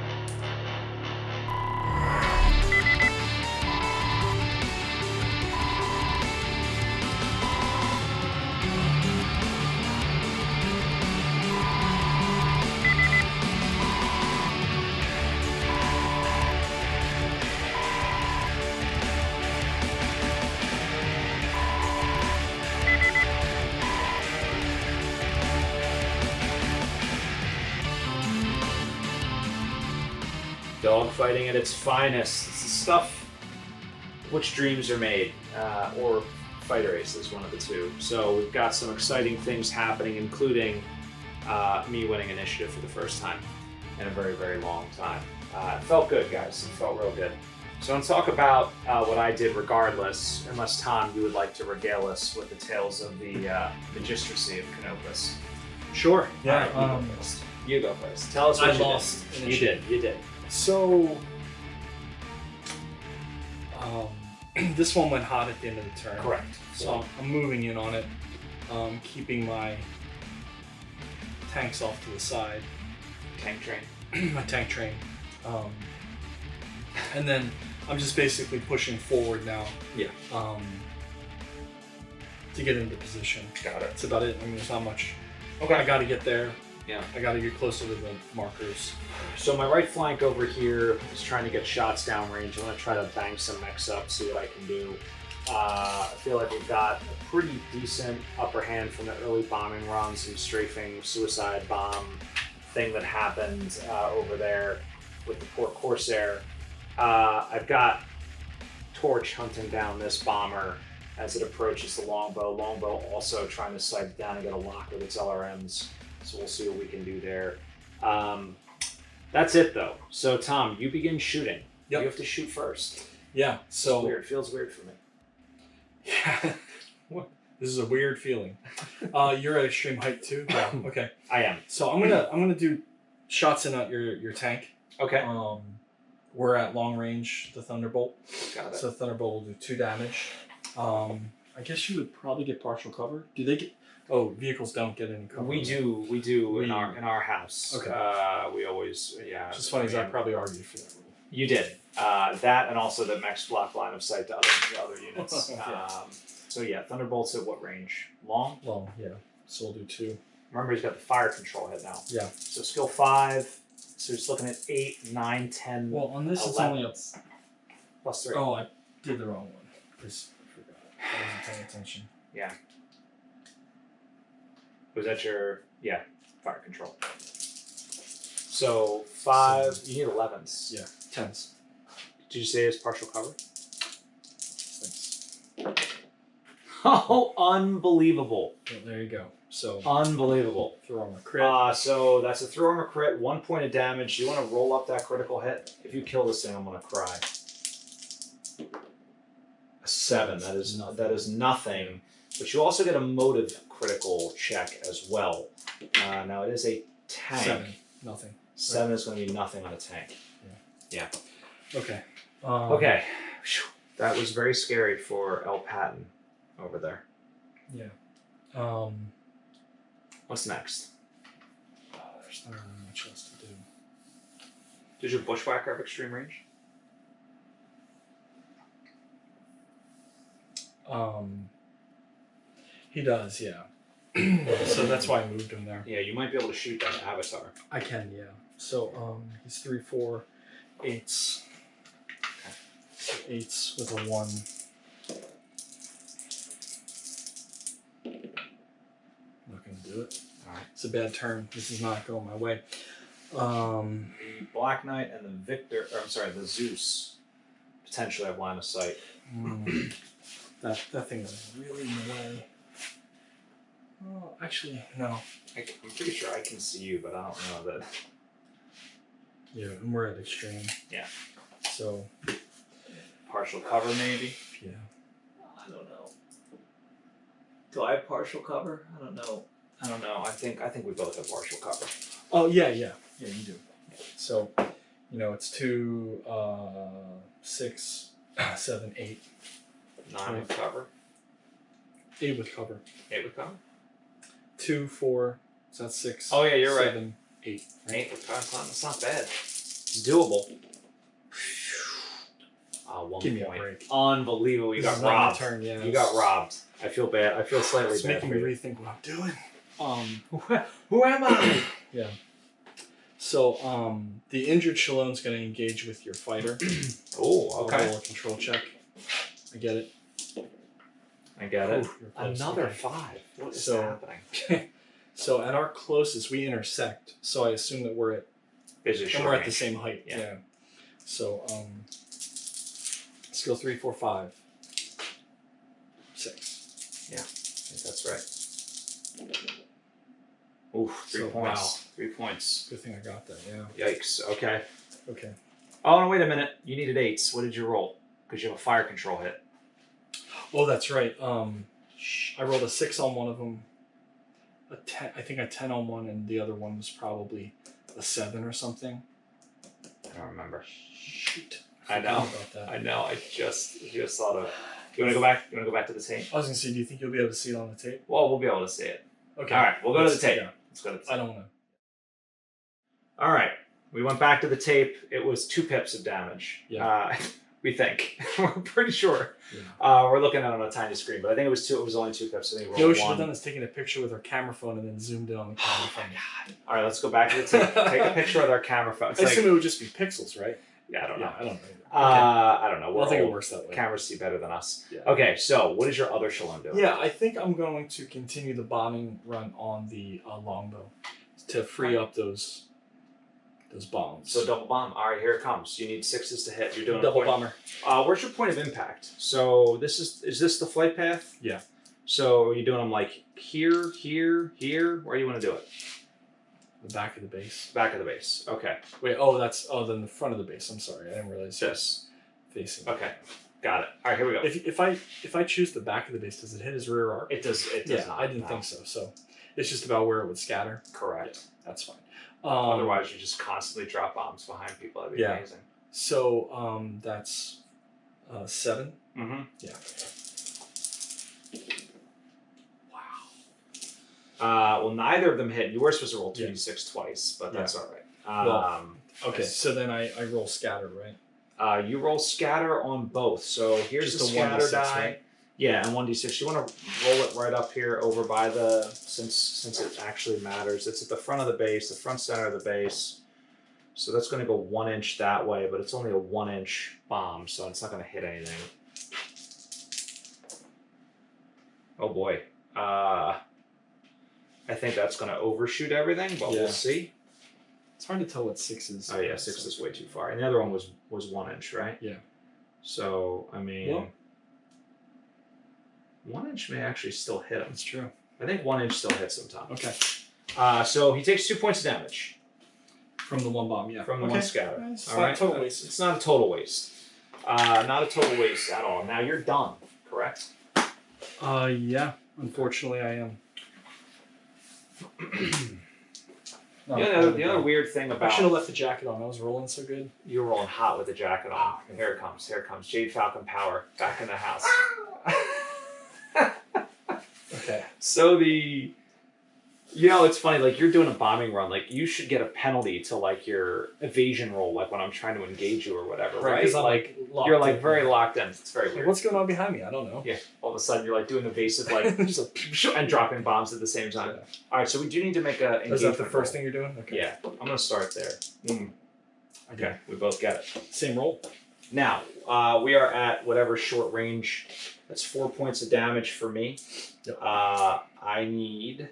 Dogfighting at its finest. It's the stuff which dreams are made, or fighter aces, one of the two. So we've got some exciting things happening, including me winning initiative for the first time in a very, very long time. It felt good, guys. It felt real good. So I'm going to talk about what I did regardless, unless, Tom, you would like to regale us with the tales of the Magistracy of Canopus. Sure. Yeah. All right, you go first. Tell us what you lost. did. You did. So, this one went hot at the end of the turn. Correct. So I'm moving in on it, keeping my tanks off to the side. Tank train. My tank train. And then I'm just basically pushing forward now. Yeah. To get into position. Got it. That's about it. I mean, there's not much. Okay. I got to get there. Yeah. I got to get closer to the markers. So my right flank over here is trying to get shots downrange. I'm going to try to bang some mechs up, see what I can do. I feel like we've got a pretty decent upper hand from the early bombing runs, some strafing suicide bomb thing that happened over there with the Port Corsair. I've got Torch hunting down this bomber as it approaches the longbow. Longbow also trying to sight it down and get a lock with its LRMs. So we'll see what we can do there. That's it, though. So, Tom, you begin shooting. Yep. You have to shoot first. Yeah. So it's weird. It feels weird for me. Yeah. This is a weird feeling. You're at extreme height too. Yeah. Okay. I am. So I'm gonna do shots in at your tank. Okay. We're at long range. The Thunderbolt. Got it. So the Thunderbolt will do 2 damage. I guess you would probably get partial cover. Do they get? Oh, vehicles don't get any cover. We do in our house. Okay. We always Which is funny, is I probably argued for that rule. You did. That and also the mechs block line of sight to other units. Yeah. So yeah, Thunderbolt's at what range? Long? Long, yeah. So we'll do 2. Remember, he's got the fire control hit now. Yeah. So skill 5. So he's looking at 8, 9, 10. Well, on this 11. it's only a +3. Oh, I did the wrong one. I forgot. I wasn't paying attention. Yeah. Was that your fire control? So 5. You need 11s. Yeah, 10s. Did you say it's partial cover? Thanks. Oh, unbelievable! Well, there you go. So Unbelievable. throw on a crit. So that's a throw armor crit, 1 point of damage. You want to roll up that critical hit? If you kill this thing, I'm gonna cry. A 7. That is nothing. But you also get a motive critical check as well. Now it is a tank. 7. Nothing. 7 is going to be nothing on a tank. Yeah. Okay. Okay. That was very scary for El Patton over there. Yeah. What's next? There's not really much else to do. Does your Bushwhacker have extreme range? He does, yeah. So that's why I moved him there. Yeah, you might be able to shoot that avatar. I can, yeah. So he's 3, 4, 8s. Okay. So 8s with a 1. Not gonna do it. All right. It's a bad turn. This is not going my way. The Black Knight and the Victor, or I'm sorry, the Zeus potentially have line of sight. That thing is really in the way. Oh, actually, no. I'm pretty sure I can see you, but I don't know that. Yeah, and we're at extreme. Yeah. So. Partial cover, maybe? Yeah. I don't know. Do I have partial cover? I don't know. I think we both have partial cover. Oh, yeah. Yeah, you do. So, it's 2, 6, 7, 8. 9 with cover. 8 with cover. 8 with cover? 2, 4, so that's 6. Oh, yeah, you're 7, 8. 8 with cover. That's not bad. Doable. 1 Give me point. a break. Unbelievable. You got This is not my robbed. turn, yeah. You got robbed. I feel bad. I feel slightly It's bad. making me rethink what I'm doing. Who am I? Yeah. So, the injured Shalom's going to engage with your fighter. Oh, okay. Roll a control check. I get it. I get it. Ooh, you're close. Another Okay. 5. What is So- happening? So, at our closest, we intersect. So, I assume that we're at the same height. Yeah. So, skill 3, 4, 5, 6. Yeah, I think that's right. Oof, 3 So, points. wow. 3 points. Good thing I got that. Yeah. Yikes. Okay. Okay. Oh, no, wait a minute. You needed 8s. What did you roll? Because you have a fire control hit. Oh, that's right. I rolled a 6 on one of them. A 10. I think a 10 on one, and the other one was probably a 7 or something. I don't remember. Shoot. I know. About that. I know. I just thought of. You want to go back? You want to go back to the tape? I was gonna say, do you think you'll be able to see it on the tape? Well, we'll be able to see it. Okay. All right. We'll go to the tape. Yeah. Let's go to the tape. I don't want to. All right. We went back to the tape. It was 2 pips of damage. Yeah. We think. We're pretty sure. Yeah. We're looking at it on a tiny screen, but I think it was 2. It was only 2 pips. I think we You know what we rolled should have 1. done is taken a picture with our camera phone and then zoomed in on the camera phone. God. All right, let's go back to the tape. Take a picture with our camera phone. It's I like, assume it would just be pixels, right? yeah, I don't know. Yeah, I don't know. I don't know. We're I don't think it old. works that way. Cameras see better than us. Yeah. Okay, so what is your other Shalom doing? Yeah, I think I'm going to continue the bombing run on the longbow to free up those bombs. So double bomb. All right, here it comes. You need 6s to hit. You're doing double a point. bomber. Where's your point of impact? So is this the flight path? Yeah. So you're doing them like here, here, here. Where do you want to do it? The back of the base. Back of the base. Okay. Wait. Then the front of the base. I'm sorry, I didn't realize This. facing. Okay. Got it. All right, here we go. If I choose the back of the base, does it hit his rear arc? It does. It does Yeah, not. I didn't think so. So it's just about where it would scatter. Correct. That's fine. Otherwise, you just constantly drop bombs behind people. That'd be Yeah. amazing. So that's 7. Mm-hmm. Yeah. Well, neither of them hit. You were supposed to roll 2d6 twice, but that's all right. Okay, so then I roll scatter, right? You roll scatter on both. So here's Just the a scatter 1d6, die. right? Yeah, and 1d6. You want to roll it right up here over by the, since it actually matters. It's at the front of the base, the front center of the base. So that's going to go 1 inch that way, but it's only a 1 inch bomb, so it's not going to hit anything. Oh boy. I think that's going to overshoot everything, but we'll see. It's hard to tell what 6 is. Oh yeah, 6 is way too far. And the other one was 1 inch, right? Yeah. So, I mean... Well, 1 inch may actually still hit him. that's true. I think 1 inch still hits him, Tom. Okay. So he takes 2 points of damage. From the one bomb, yeah. From the one scatter. It's All not right? a total waste. It's not a total waste. Not a total waste at all. Now you're done, correct? Yeah. Unfortunately, I am. The other weird thing I about... should have left the jacket on. I was rolling so good. You were rolling hot with the jacket on. Here it comes. Here it comes. Jade Falcon Power back in the house. Okay. So the... You know, it's funny, like, you're doing a bombing run, like, you should get a penalty to, like, your evasion roll, like, when I'm trying to engage you or whatever, right? Because I'm, Like, locked you're, like, in. very locked in. It's very Like, weird. what's going on behind me? I don't know. Yeah. Well, of a sudden you're like doing evasive, like, and dropping bombs at the same time. Yeah. All right, so we do need to make a engagement. Is that the first roll. thing you're doing? Okay. Yeah, I'm gonna start there. Okay, we both get it. Same roll. Now, we are at whatever short range. That's 4 points of damage for me. Yep. I need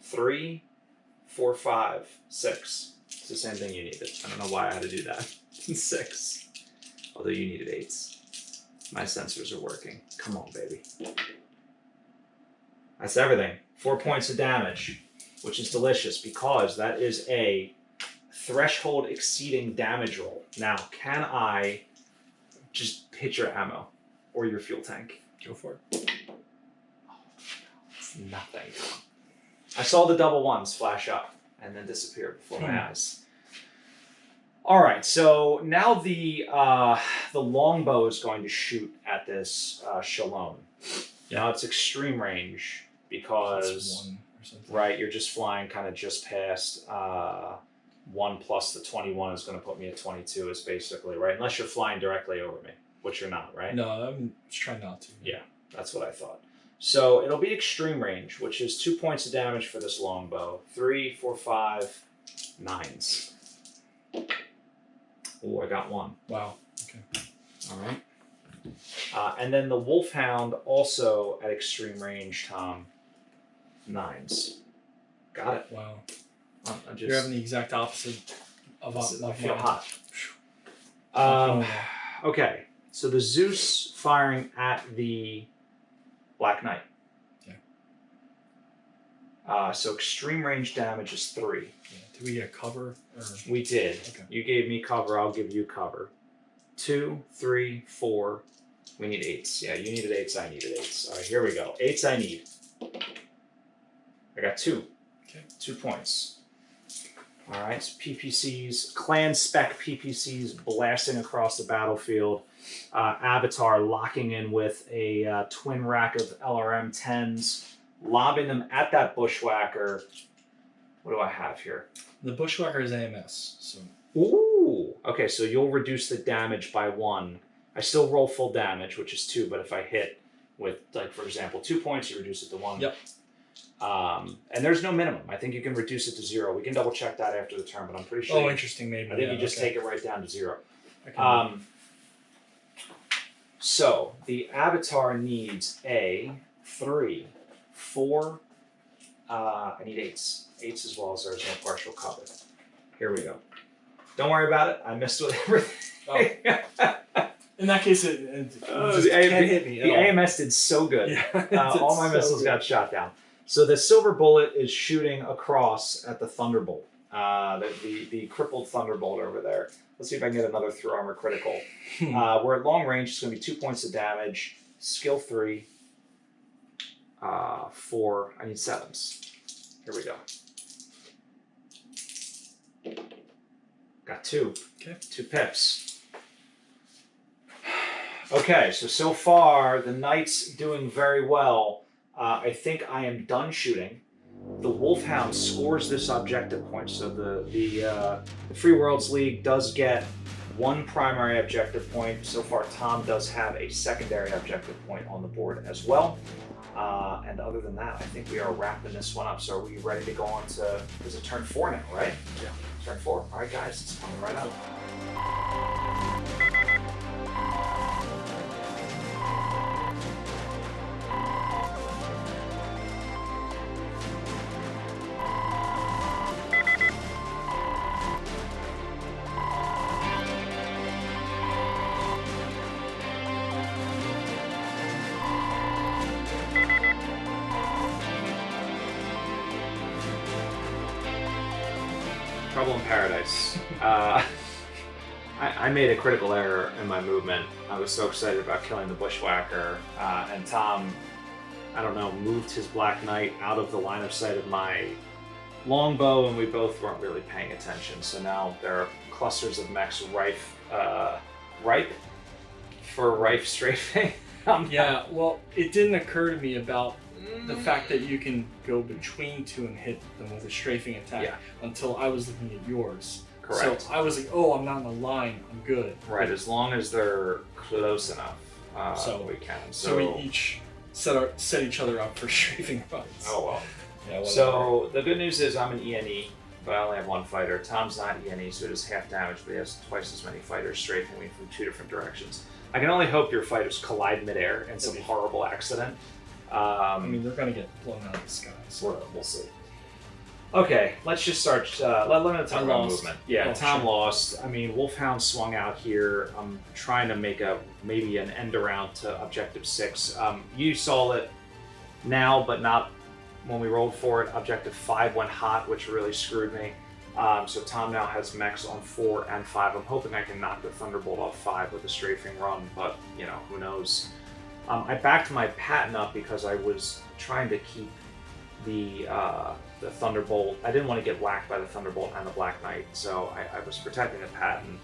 3, 4, 5, 6. It's the same thing you needed. I don't know why I had to do that. 6. Although you needed 8s. My sensors are working. Come on, baby. That's everything. 4 points of damage, which is delicious because that is a threshold exceeding damage roll. Now, can I just hit your ammo or your fuel tank? Go for it. Oh, it's nothing. I saw the double ones flash up and then disappear before my eyes. All right, so now the longbow is going to shoot at this Shalom. Now it's extreme range because That's 1 or something. right, you're just flying kind of just past 1 plus the 21 is going to put me at 22 is basically, right? Unless you're flying directly over me, which you're not, right? No, I'm just trying not to. Yeah, that's what I thought. So it'll be extreme range, which is 2 points of damage for this longbow. 3, 4, 5, 9s. Oh, I got 1. Wow. Okay. All right. And then the Wolfhound also at extreme range, Tom. 9s. Got it. Wow. I just, You're having the exact opposite of my I feel hand. hot. Okay, so the Zeus firing at the Black Knight. Yeah. So extreme range damage is 3. Yeah. Do we get cover? Or... We did. Okay. You gave me cover, I'll give you cover. 2, 3, 4. We need 8s. Yeah, you needed 8s, I needed 8s. All right, here we go. 8s I need. I got 2. Okay. 2 points. All right, so PPCs, clan spec PPCs blasting across the battlefield. Avatar locking in with a twin rack of LRM 10s, lobbing them at that bushwhacker. What do I have here? The bushwhacker is AMS, so. Ooh. Okay, so you'll reduce the damage by 1. I still roll full damage, which is 2, but if I hit with, like, for example, 2 points, you reduce it to 1. Yep. And there's no minimum. I think you can reduce it to 0. We can double check that after the turn, but I'm pretty sure. Oh, interesting. Maybe. I think you just take it right down to 0. Okay. So the Avatar needs a 3, 4. I need 8s. 8s as well as there's no partial cover. Here we go. Don't worry about it. I missed with everything. Oh. In that case, it just the can't hit me. The AMS did so good. Yeah, all my missiles got shot down. So the silver bullet is shooting across at the Thunderbolt. The crippled Thunderbolt over there. Let's see if I can get another through armor critical. We're at long range. It's going to be 2 points of damage. Skill 3. 4. I need 7s. Here we go. Got 2. Okay. 2 pips. Okay, so far the Knight's doing very well. I think I am done shooting. The Wolfhound scores this objective point. So the Free Worlds League does get 1 primary objective point. So far, Tom does have a secondary objective point on the board as well. And other than that, I think we are wrapping this one up. So are we ready to go on to, is it turn 4 now, right? Yeah. Turn 4. All right, guys, it's coming right up. Trouble in Paradise. I made a critical error in my movement. I was so excited about killing the bushwhacker, and Tom, I don't know, moved his Black Knight out of the line of sight of my longbow, and we both weren't really paying attention. So now there are clusters of mechs ripe for rife strafing. Yeah, well, it didn't occur to me about the fact that you can go between 2 and hit them with a strafing attack until I was looking at yours. Correct. So I was like, oh, I'm not in a line, I'm good. Right, as long as they're close enough. So we can. So we each set each other up for strafing runs. Oh well. Yeah, whatever. So the good news is I'm an ENE, but I only have one fighter. Tom's not ENE, so it does half damage, but he has twice as many fighters strafing me from 2 different directions. I can only hope your fighters collide midair in some horrible accident. I mean, they're gonna get blown out of the sky. So we'll see. Okay, let's just start. Let me talk about movement. Yeah, Tom lost. I mean, Wolfhound swung out here. I'm trying to make maybe an end around to Objective 6. You saw it now, but not when we rolled for it. Objective 5 went hot, which really screwed me. So Tom now has mechs on 4 and 5. I'm hoping I can knock the Thunderbolt off 5 with a strafing run, but you know, who knows. I backed my Patton up because I was trying to keep the Thunderbolt. I didn't want to get whacked by the Thunderbolt and the Black Knight, so I was protecting the Patton.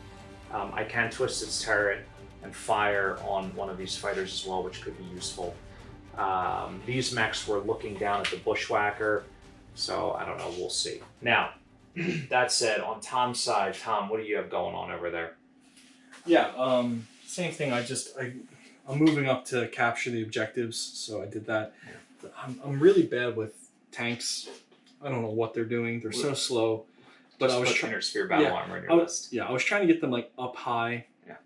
I can twist its turret and fire on one of these fighters as well, which could be useful. These mechs were looking down at the Bushwhacker, so I don't know, we'll see. Now, that said, on Tom's side, Tom, what do you have going on over there? Yeah, same thing. I'm moving up to capture the objectives, so I did that. I'm really bad with tanks. I don't know what they're doing. They're so slow. But I was trying to sphere battle armor in your list. Yeah, I was trying to get them like up high. Yeah.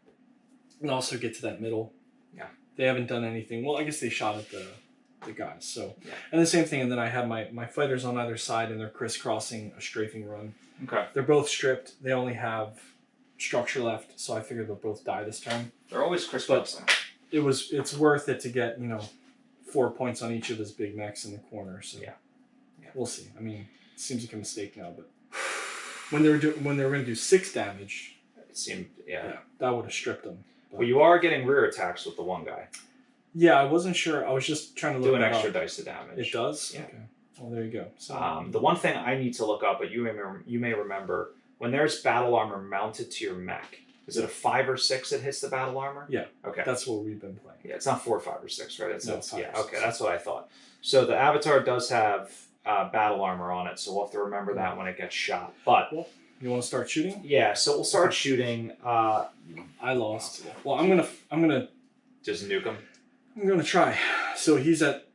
And also get to that middle. Yeah. They haven't done anything. Well, I guess they shot at the guys. So yeah. And the same thing, and then I have my fighters on either side and they're crisscrossing a strafing run. Okay. They're both stripped. They only have structure left, so I figured they'll both die this turn. They're always crisscrossing. It's worth it to get, 4 points on each of his big mechs in the corner. So yeah. We'll see. I mean, it seems like a mistake now, but when they were going to do 6 damage, it seemed that would have stripped them. But, well, you are getting rear attacks with the one guy. Yeah, I wasn't sure. I was just trying to look do an extra dice of damage. It does. Yeah. Okay. Well, there you go. So, the one thing I need to look up, but you may remember, when there's battle armor mounted to your mech, is it a 5 or 6 that hits the battle armor? Yeah. Okay. That's what we've been playing. Yeah, it's not 4, 5, or 6, right? It's 5 or 6. Okay, that's what I thought. So the Avatar does have battle armor on it, so we'll have to remember that when it gets shot. But you want to start shooting? Yeah, so we'll start shooting. I lost. Well, I'm gonna just nuke him. I'm gonna try. So he's at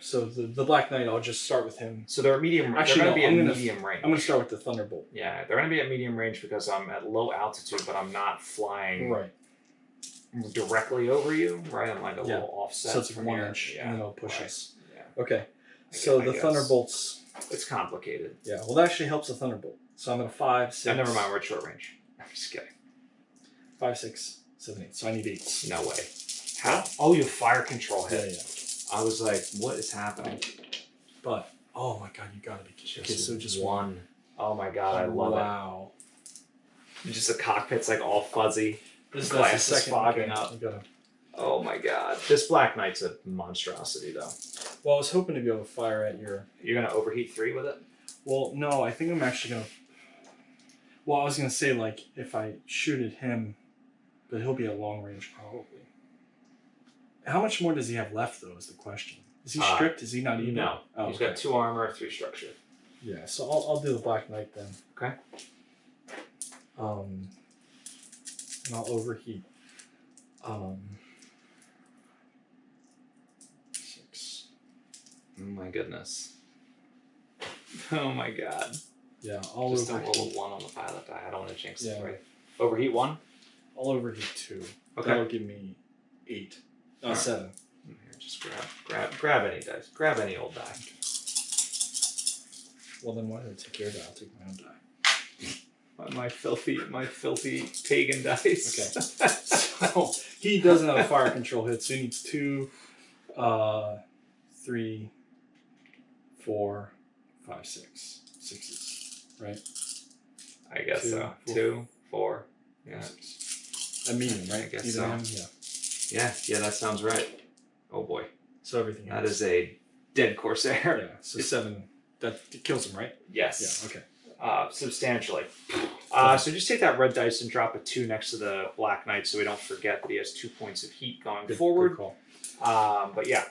So the Black Knight, I'll just start with him. So they're medium. Actually, they're going to be at medium range. I'm gonna start with the Thunderbolt. Yeah, they're going to be at medium range because I'm at low altitude, but I'm not flying directly over you. Right, I'm like a little offset. So it's from 1 here. inch, and then it'll push us. Yeah. Okay. So the Thunderbolts. It's complicated. Yeah. Well, that actually helps the Thunderbolt. So I'm at a 5, 6. And never mind, we're at short range. I'm just kidding. 5, 6, 7, 8. So I need 8. No way. How? Oh, you have fire control hit. Yeah. I was like, what is happening? But oh my god, you gotta be kidding. Okay, so just one. Oh my god, I love it. Wow. Just the cockpit's like all fuzzy. This glass is is fogging up. Oh my god. This Black Knight's a monstrosity though. Well, I was hoping to be able to fire at your... You're gonna overheat 3 with it? Well, no, I think I'm actually gonna... Well, I was gonna say, like, if I shoot at him, but he'll be at long range probably. How much more does he have left, though, is the question. Is he stripped? Is he not even? No. Oh, He's got 2 armor, 3 structure. Yeah, so I'll do the Black Knight then. Okay. And I'll overheat. 6. Oh my goodness. Oh my god. Yeah, I'll just overheat. don't roll a 1 on the pilot die. I don't want to jinx it. Yeah. Right. Overheat 1? I'll overheat 2. Okay. That'll give me 8. 7. Here, just grab any dice. Grab any old die. Well, then why did I take your die? I'll take my own die. My filthy pagan dice. Okay. So he doesn't have a fire control hit, so he needs 2, 3, 4, 5, 6. 6s, right? I guess so. 2, 4. Yeah. 6. A medium, right? I guess Either so. Him? Yeah, that sounds right. Oh boy. So everything That is a dead Corsair. Yeah, so 7. That kills him, right? Yes. Yeah, okay. Substantially. So just take that red dice and drop a 2 next to the Black Knight so we don't forget that he has 2 points of heat going forward. Good call. But yeah.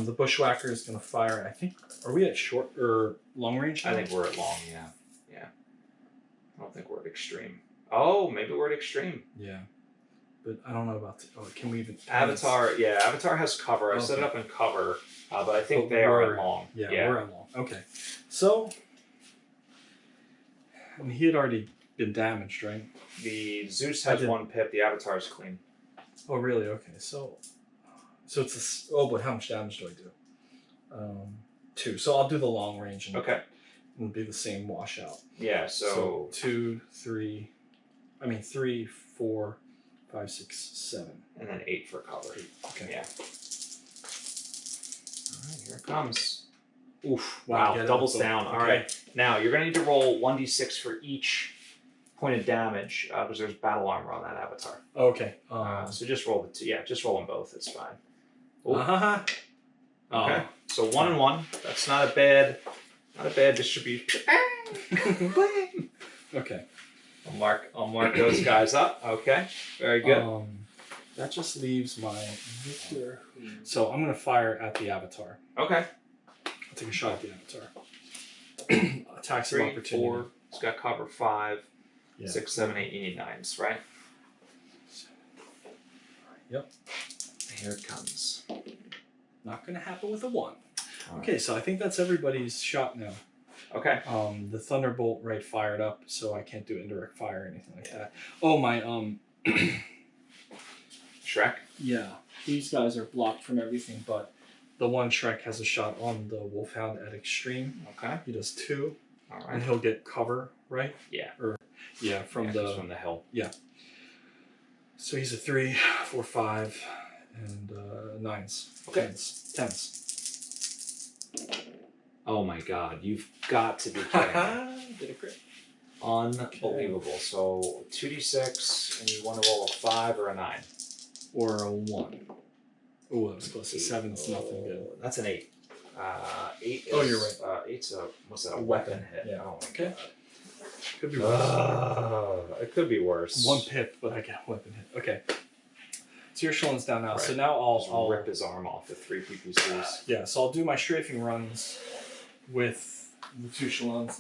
The Bushwhacker is going to fire, I think, are we at short or long range now? I think we're at long, yeah. I don't think we're at extreme. Oh, maybe we're at extreme. Yeah. but I don't know about. Can we even? Avatar, yeah, Avatar has cover. I set it up in cover, but I think they are at long. Yeah, we're at long. Okay, so I mean, he had already been damaged, right? The Zeus has 1 pip. The Avatar is clean. Oh, really? Okay, so it's a. Oh, but how much damage do I do? 2. So I'll do the long range. And Okay. It'll be the same washout. Yeah. So 2, 3. I mean 3, 4, 5, 6, 7. And then 8 for cover. 8. Okay. Yeah. All right, here it comes. Oof! Wow, doubles down. Okay. All right. Now you're gonna need to roll 1d6 for each point of damage because there's battle armor on that Avatar. Okay. So just roll the 2. Yeah, just roll them both. It's fine. Uh-huh. Okay. So 1 and 1. That's not a bad distribution. Okay. I'll mark those guys up. Okay. Very good. That just leaves my Victor. So I'm gonna fire at the Avatar. Okay. I'll take a shot at the Avatar. Attacks of 3, opportunity. 4. It's got cover 5. Yeah. 6, 7, 8. You need 9s, right? Yep. Here it comes. Not gonna happen with a 1. All Okay, so I think that's everybody's shot now. Okay. The Thunderbolt fired up, so I can't do indirect fire or anything like that. Oh, my Shrek. Yeah, these guys are blocked from everything, but the one Shrek has a shot on the Wolfhound at extreme. Okay. He does 2, All right. and he'll get cover, right? Yeah. From the hill. Yeah. So he's a 3, 4, 5, and 9s. Okay. 10s. Oh my God! You've got to be kidding me. Did it crit? Unbelievable. Okay. So 2d6, and you want to roll a 5 or a 9, or a 1. Oh, that was close. A 7's nothing good. That's an 8. 8 is, oh, you're right. 8's a weapon hit. Yeah. Oh my okay. God. Could be worse. It could be worse. 1 pip, but I get a weapon hit. Okay. So your Shallon's down now. Right. So now I'll rip his arm off with 3 PPCs. Yeah, so I'll do my strafing runs with the 2 Shallons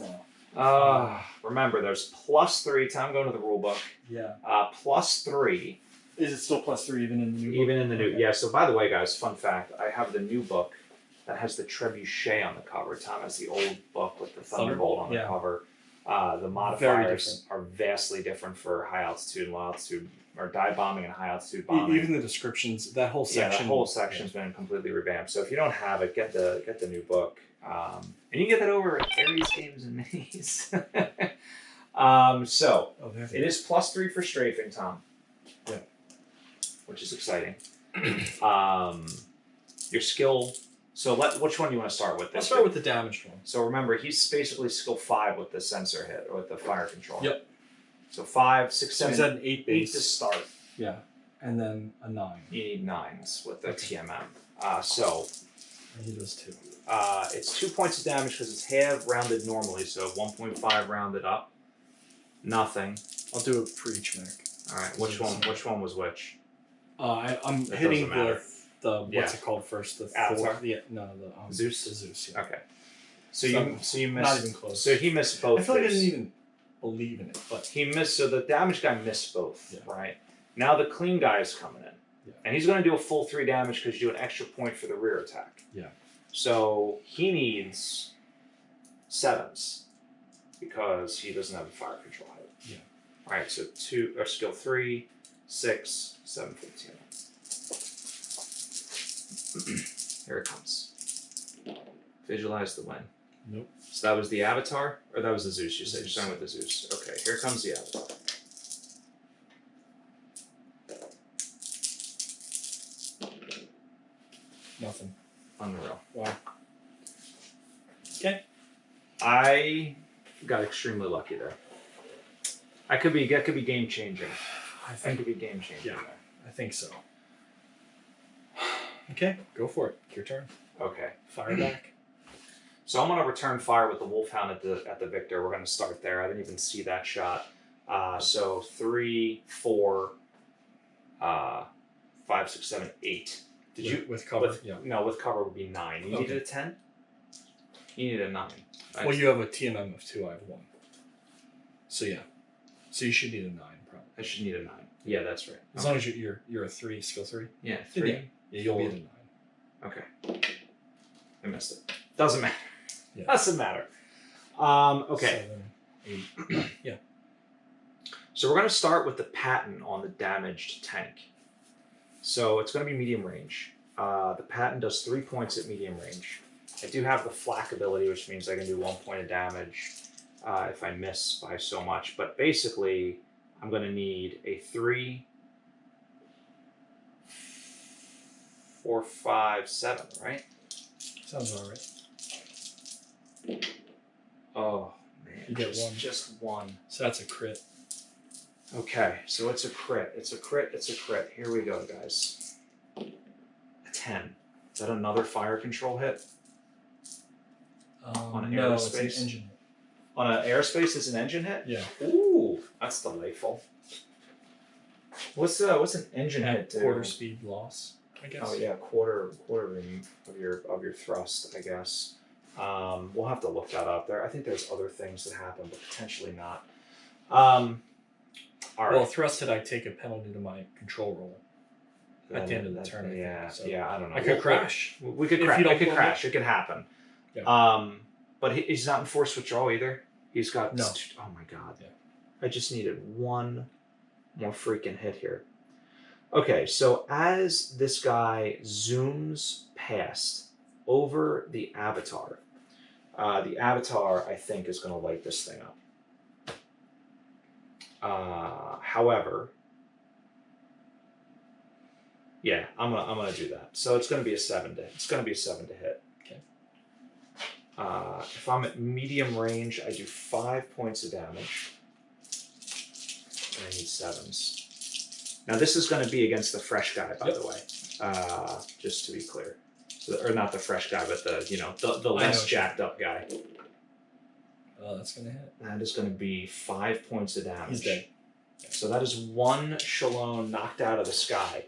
now. Remember, there's +3. Time going to the rule book. Yeah. +3. Is it still +3 even in the new book? Even in the new, okay. yeah. So by the way, guys, fun fact: I have the new book that has the trebuchet on the cover. Tom has the old book with the Thunderbolt on the cover. The modifiers are vastly different for high altitude and low altitude, or dive bombing and high altitude bombing. Even the descriptions, that whole section. Yeah, that whole section's been completely revamped. So if you don't have it, get the new book, and you can get that over at Aries Games Miniatures. It is +3 for strafing, Tom. Yeah. Which is exciting. Your skill. So which one do you want to start with? Let's start with the damaged one. So remember, he's basically skill 5 with the sensor hit, or with the fire control. Yep. So 5, 6, 7. So he's at an 8 base. 8 to start. Yeah. And then a 9. You need 9s with the TMM. And he does 2. It's 2 points of damage because it's half rounded normally, so 1.5 rounded up. Nothing. I'll do it for each mech. All right. Which one was which? I'm That hitting doesn't matter. the what's it called first? The Avatar? Zeus. Zeus. The Zeus. Yeah. Okay. So you missed. Not even close. So he missed both. I feel like I his- didn't even believe in it, but He missed. So the damage guy missed both. Yeah. Right. Now the clean guy is coming in, Yeah. and he's going to do a full 3 damage because you do an extra point for the rear attack. Yeah. So he needs 7s because he doesn't have a fire control height. Yeah. All right. So skill 3, 6, 7, 15. Here it comes. Visualize the win. Nope. So that was the Avatar, or that was the Zeus? You said you're Zeus. starting with the Zeus. Okay, here comes the Avatar. nothing. Unreal. Wow. Okay. I got extremely lucky there. That could be game changing. I That think could be game changing. Yeah. I think so. Okay, go for it. Your turn. Okay. Fire back. So I'm gonna return fire with the Wolfhound at the Victor. We're gonna start there. I didn't even see that shot. So 3, 4, 5, 6, 7, 8. Did you with cover? No, with cover would be 9. You Okay. needed a 10. You needed a 9. Well, you have a TMM of 2. I have 1. So yeah. So you should need a 9 probably. I should need a 9. Yeah, that's right. As long as you're a 3, skill 3. Yeah, Then 3. Yeah, you'll be at a 9. Okay. I missed it. Doesn't matter. Yeah. Doesn't matter. Okay. 7, 8, 9. Yeah. So we're going to start with the pattern on the damaged tank. So it's going to be medium range. The pattern does 3 points at medium range. I do have the flak ability, which means I can do 1 point of damage if I miss by so much. But basically, I'm going to need a 3, 4, 5, 7, right? Sounds all right. Oh, man. You get 1. Just 1. So that's a crit. Okay, so it's a crit. It's a crit. It's a crit. Here we go, guys. A 10. Is that another fire control hit? On an no, aerospace? it's an engine hit. On an airspace, it's an engine hit? Yeah. Ooh, that's delightful. What's an engine hit do? Quarter speed loss, I guess. Oh yeah, quarter of your thrust, I guess. We'll have to look that up. I think there's other things that happen, but potentially not. All right. Well, thrust hit, I take a penalty to my control roll at the end of the turn. Yeah, so yeah, I don't know. I could crash. We could If crash. you don't It could pull crash. It could happen. Yeah. But he's not in forced withdrawal either. He's got. No. Oh my god. Yeah. I just needed 1 more freaking hit here. Okay, so as this guy zooms past over the avatar, I think is going to light this thing up. However, yeah, I'm gonna do that. So it's going to be a 7 to hit. Okay. If I'm at medium range, I do 5 points of damage. And I need 7s. Now this is going to be against the fresh guy, by the way. Just to be clear, or not the fresh guy, but the less jacked up guy. Oh, that's gonna hit. That is going to be 5 points of damage. He's dead. So that is 1 Shalom knocked out of the sky.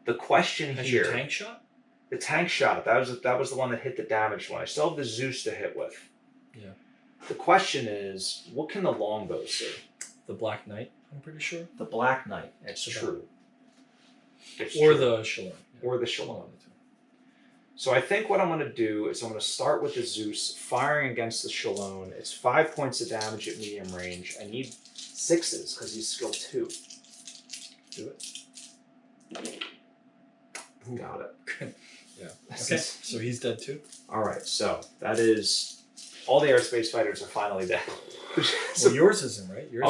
The question That's here. your tank shot? The tank shot. That was the one that hit the damaged one. I still have the Zeus to hit with. Yeah. The question is, what can the longbows do? The Black Knight, I'm pretty sure. The Black Knight. It's true. It's or true. the Shalom. Yeah. Or the Shalom. So I think what I'm going to do is I'm going to start with the Zeus, firing against the Shalom. It's 5 points of damage at medium range. I need 6s because he's skill 2. Do it. Got it. Yeah. Okay. So he's dead too. All right. So that is all the airspace fighters are finally dead. So yours isn't, right? Yours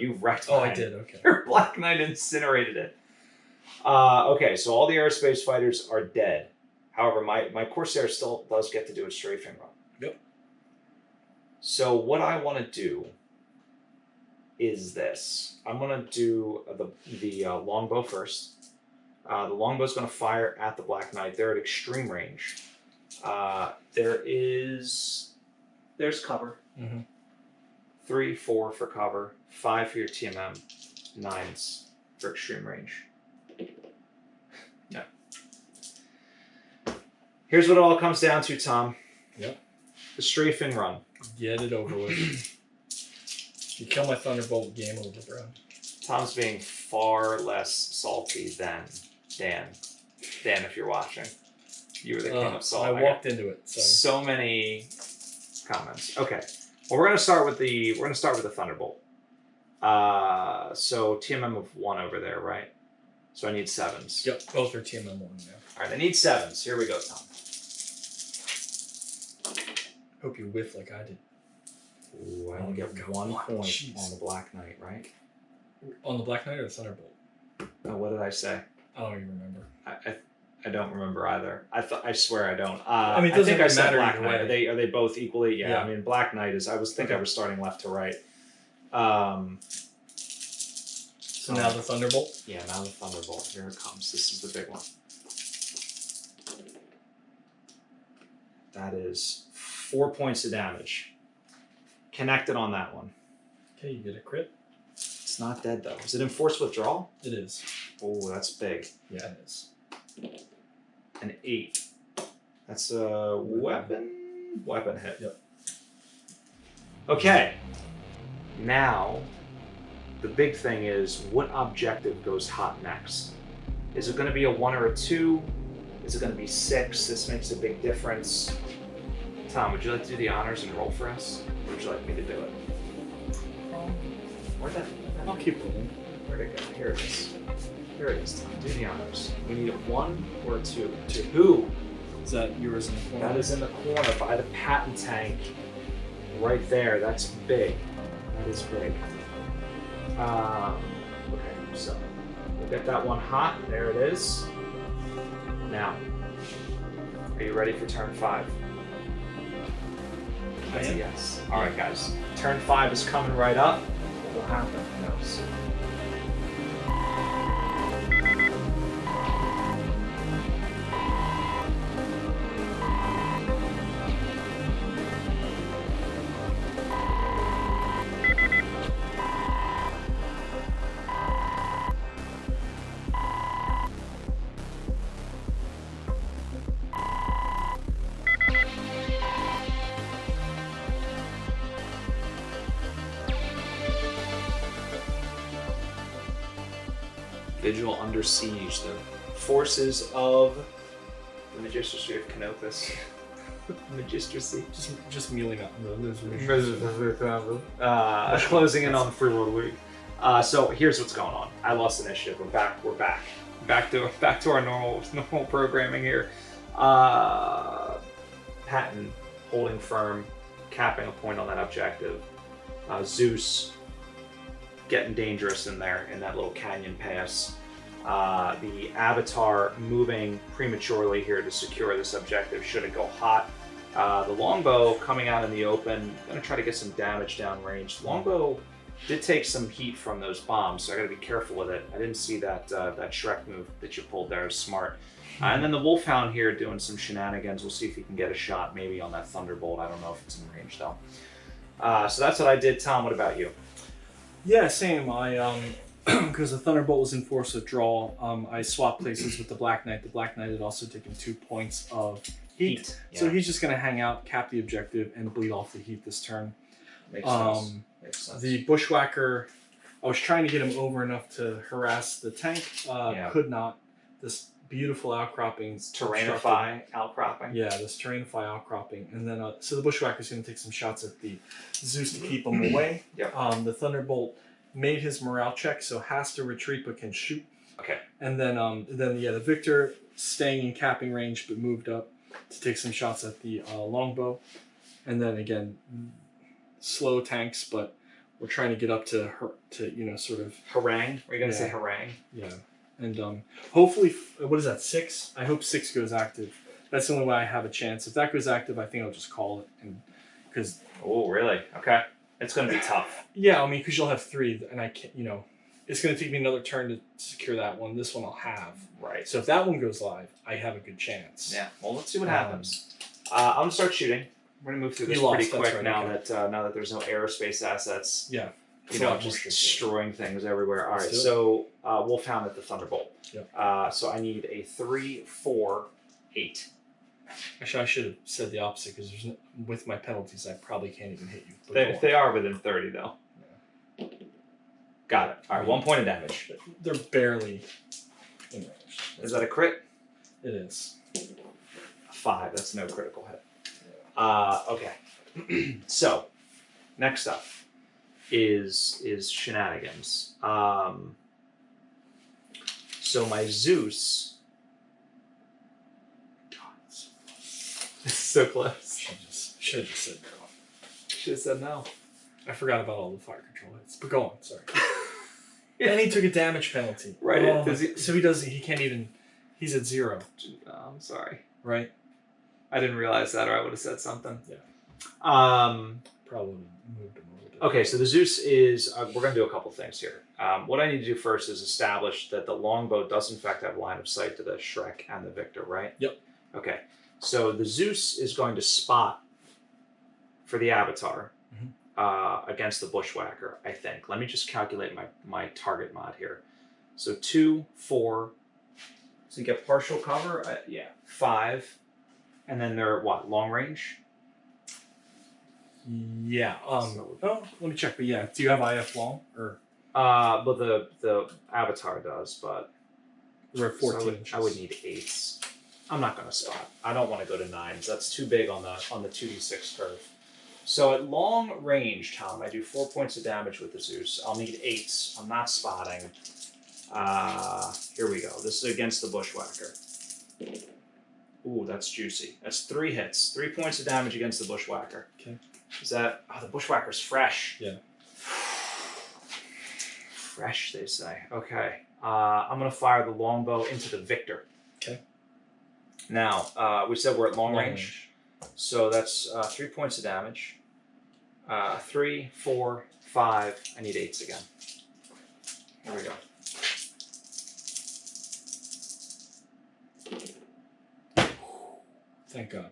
You wrecked Oh, mine. I did. Okay. Your Black Knight incinerated it. Okay, so all the airspace fighters are dead. However, my Corsair still does get to do a strafing run. Yep. So what I want to do is this. I'm going to do the longbow first. The longbow's going to fire at the Black Knight. They're at extreme range. There's cover. Mm-hmm. 3, 4 for cover. 5 for your TMM. 9s for extreme range. Yeah. Here's what it all comes down to, Tom. Yep. The strafing run. Get it over with. You kill my Thunderbolt, game over, bro. Tom's being far less salty than Dan. Dan, if you're watching. You were the king of salt. I walked into it. So many comments. Okay. Well, we're gonna start with the Thunderbolt. So TMM of 1 over there, right? So I need 7s. Yep, both are TMM 1 now. All right, I need 7s. Here we go, Tom. Hope you whiff like I did. Ooh, I only get 1 point on the Black Knight, right? On the Black Knight or the Thunderbolt? Oh, what did I say? I don't even remember. I don't remember either. I swear I don't. I mean, it I think I doesn't said matter Black either Knight. way. Are they both equally? Yeah. Yeah. I mean, Black Knight is. I was starting left to right. So now the Thunderbolt? Yeah, now the Thunderbolt. Here it comes. This is the big one. That is 4 points of damage. Connected on that one. Okay, you get a crit. It's not dead though. Is it enforced withdrawal? It is. Oh, that's big. Yeah, it is. An 8. That's a weapon hit. Yep. Okay. Now, the big thing is, what objective goes hot next? Is it going to be a 1 or a 2? Is it going to be 6? This makes a big difference. Tom, would you like to do the honors and roll for us? Or would you like me to do it? Where'd that? I'll keep rolling. Where'd it go? Here it is. Here it is, Tom. Do the honors. We need a 1 or a 2. 2. Is that yours in the corner? That is in the corner by the patent tank. Right there. That's big. That is big. Okay, so we'll get that one hot. There it is. Now, are you ready for turn 5? That's a yes. All right, guys. Turn 5 is coming right up. What will happen? Who knows? Vigil under siege. The forces of the Magistracy of Canopus. Magistracy. Just mealing up. Closing in on the Free World Week. So here's what's going on. I lost initiative. We're back. We're back. Back to our normal programming here. Patton holding firm, capping a point on that objective. Zeus getting dangerous in there in that little canyon pass. The Avatar moving prematurely here to secure this objective should it go hot. The longbow coming out in the open, gonna try to get some damage downrange. The longbow did take some heat from those bombs, so I gotta be careful with it. I didn't see that that Shrek move that you pulled there. It was smart. And then the Wolfhound here doing some shenanigans. We'll see if he can get a shot maybe on that Thunderbolt. I don't know if it's in range though. So that's what I did. Tom, what about you? Yeah, same. I because the Thunderbolt was in force of draw, I swapped places with the Black Knight. The Black Knight had also taken 2 points of heat. So he's just going to hang out, cap the objective, and bleed off the heat this turn. Makes sense. Makes sense. The Bushwhacker, I was trying to get him over enough to harass the tank. Could not. This beautiful outcroppings. Terrainify outcropping. Yeah, this Terrainify outcropping. And then, so the Bushwhacker's going to take some shots at the Zeus to keep him away. Yep. The Thunderbolt made his morale check, so has to retreat but can shoot. Okay. And then the Victor staying in capping range but moved up to take some shots at the longbow. And then again, slow tanks, but we're trying to get up to sort of harangue. Are you gonna say harangue? Yeah. And hopefully, what is that? 6? I hope 6 goes active. That's the only way I have a chance. If that goes active, I think I'll just call it. And because oh really? Okay. It's going to be tough. Yeah, I mean, because you'll have 3, and I can't, it's going to take me another turn to secure that one. This one I'll have. Right. So if that one goes live, I have a good chance. Yeah. Well, let's see what happens. I'm going to start shooting. We're going to move through this pretty quick now that there's no aerospace assets. Yeah. Just destroying things everywhere. All right. So Wolfhound at the Thunderbolt. Yep. So I need a 3, 4, 8. Actually, I should have said the opposite because with my penalties, I probably can't even hit you. If they are within 30, though. Yeah. Got it. All right, 1 point of damage. They're barely in range. Is that a crit? It is. 5. That's no critical hit. Yeah. Okay. So, next up is shenanigans. So my Zeus. It's so close. Should have just said no. Should have said no. I forgot about all the fire control hits. But go on, sorry. And he took a damage penalty. Right. Oh, so he can't even, he's at 0. I'm sorry. Right? I didn't realize that, or I would have said something. Yeah. Probably moved him a little bit. Okay, so the Zeus is, we're going to do a couple things here. What I need to do first is establish that the longbow does in fact have line of sight to the Shrek and the Victor, right? Yep. Okay. So the Zeus is going to spot for the Avatar against the Bushwhacker, I think. Let me just calculate my target mod here. So 2, 4. So you get partial cover? 5. And then they're what? Long range? Yeah. Oh, let me check. But yeah, do you have IF long or? But the avatar does, but We're at 14 so inches. I would need 8s. I'm not going to spot. I don't want to go to 9s. That's too big on the 2d6 curve. So at long range, Tom, I do 4 points of damage with the Zeus. I'll need 8s. I'm not spotting. Here we go. This is against the Bushwhacker. Ooh, that's juicy. That's 3 hits. 3 points of damage against the Bushwhacker. Okay. Is that... Oh, the Bushwhacker's fresh. Yeah. Fresh, they say. Okay. I'm going to fire the longbow into the Victor. Okay. Now, we said we're at long range. So that's 3 points of damage. 3, 4, 5. I need 8s again. Here we go. Thank God.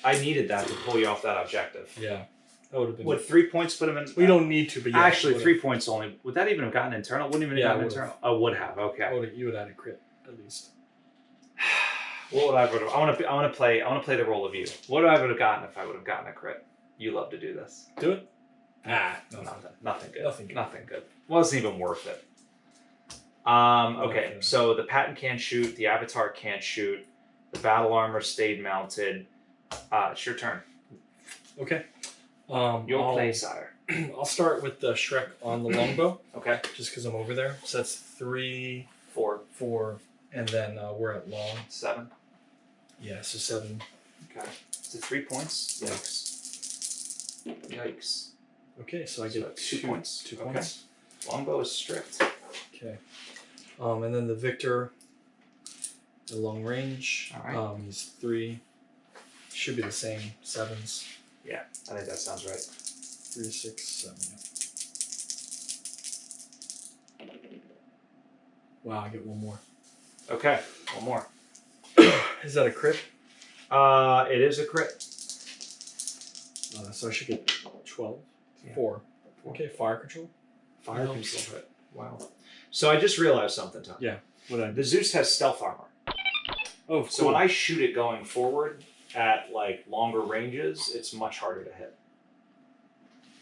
I needed that to pull you off that objective. Yeah. That would have been. Would 3 points put him in? We don't need to, but yeah. Actually, 3 points only. Would that even have gotten internal? Wouldn't even have gotten internal. Oh, would have. Okay. You would have had a crit at least. What would I have? I want to play the role of you. What would I have gotten if I would have gotten a crit? You love to do this. Do it. Nothing good. Nothing good. Wasn't even worth it. Okay, so the patent can't shoot. The avatar can't shoot. The battle armor stayed mounted. It's your turn. Okay. You'll play, sire. I'll start with the Shrek on the longbow. Okay. Just because I'm over there. So that's 3, 4, and then we're at long. 7. Yeah, so 7. Okay. Is it 3 points? Yikes. Okay, so I get 2 points. 2 points. Longbow is strict. Okay. And then the Victor, the long range. All right. He's 3. Should be the same. 7s. Yeah, I think that sounds right. 3, 6, 7. Yeah. Wow, I get one more. Okay, one more. Is that a crit? It is a crit. So I should get 12. Yeah. 4. Okay, fire control. Fire control hit. Wow. So I just realized something, Tom. Yeah. The Zeus has stealth armor. Oh, cool. So when I shoot it going forward at like longer ranges, it's much harder to hit.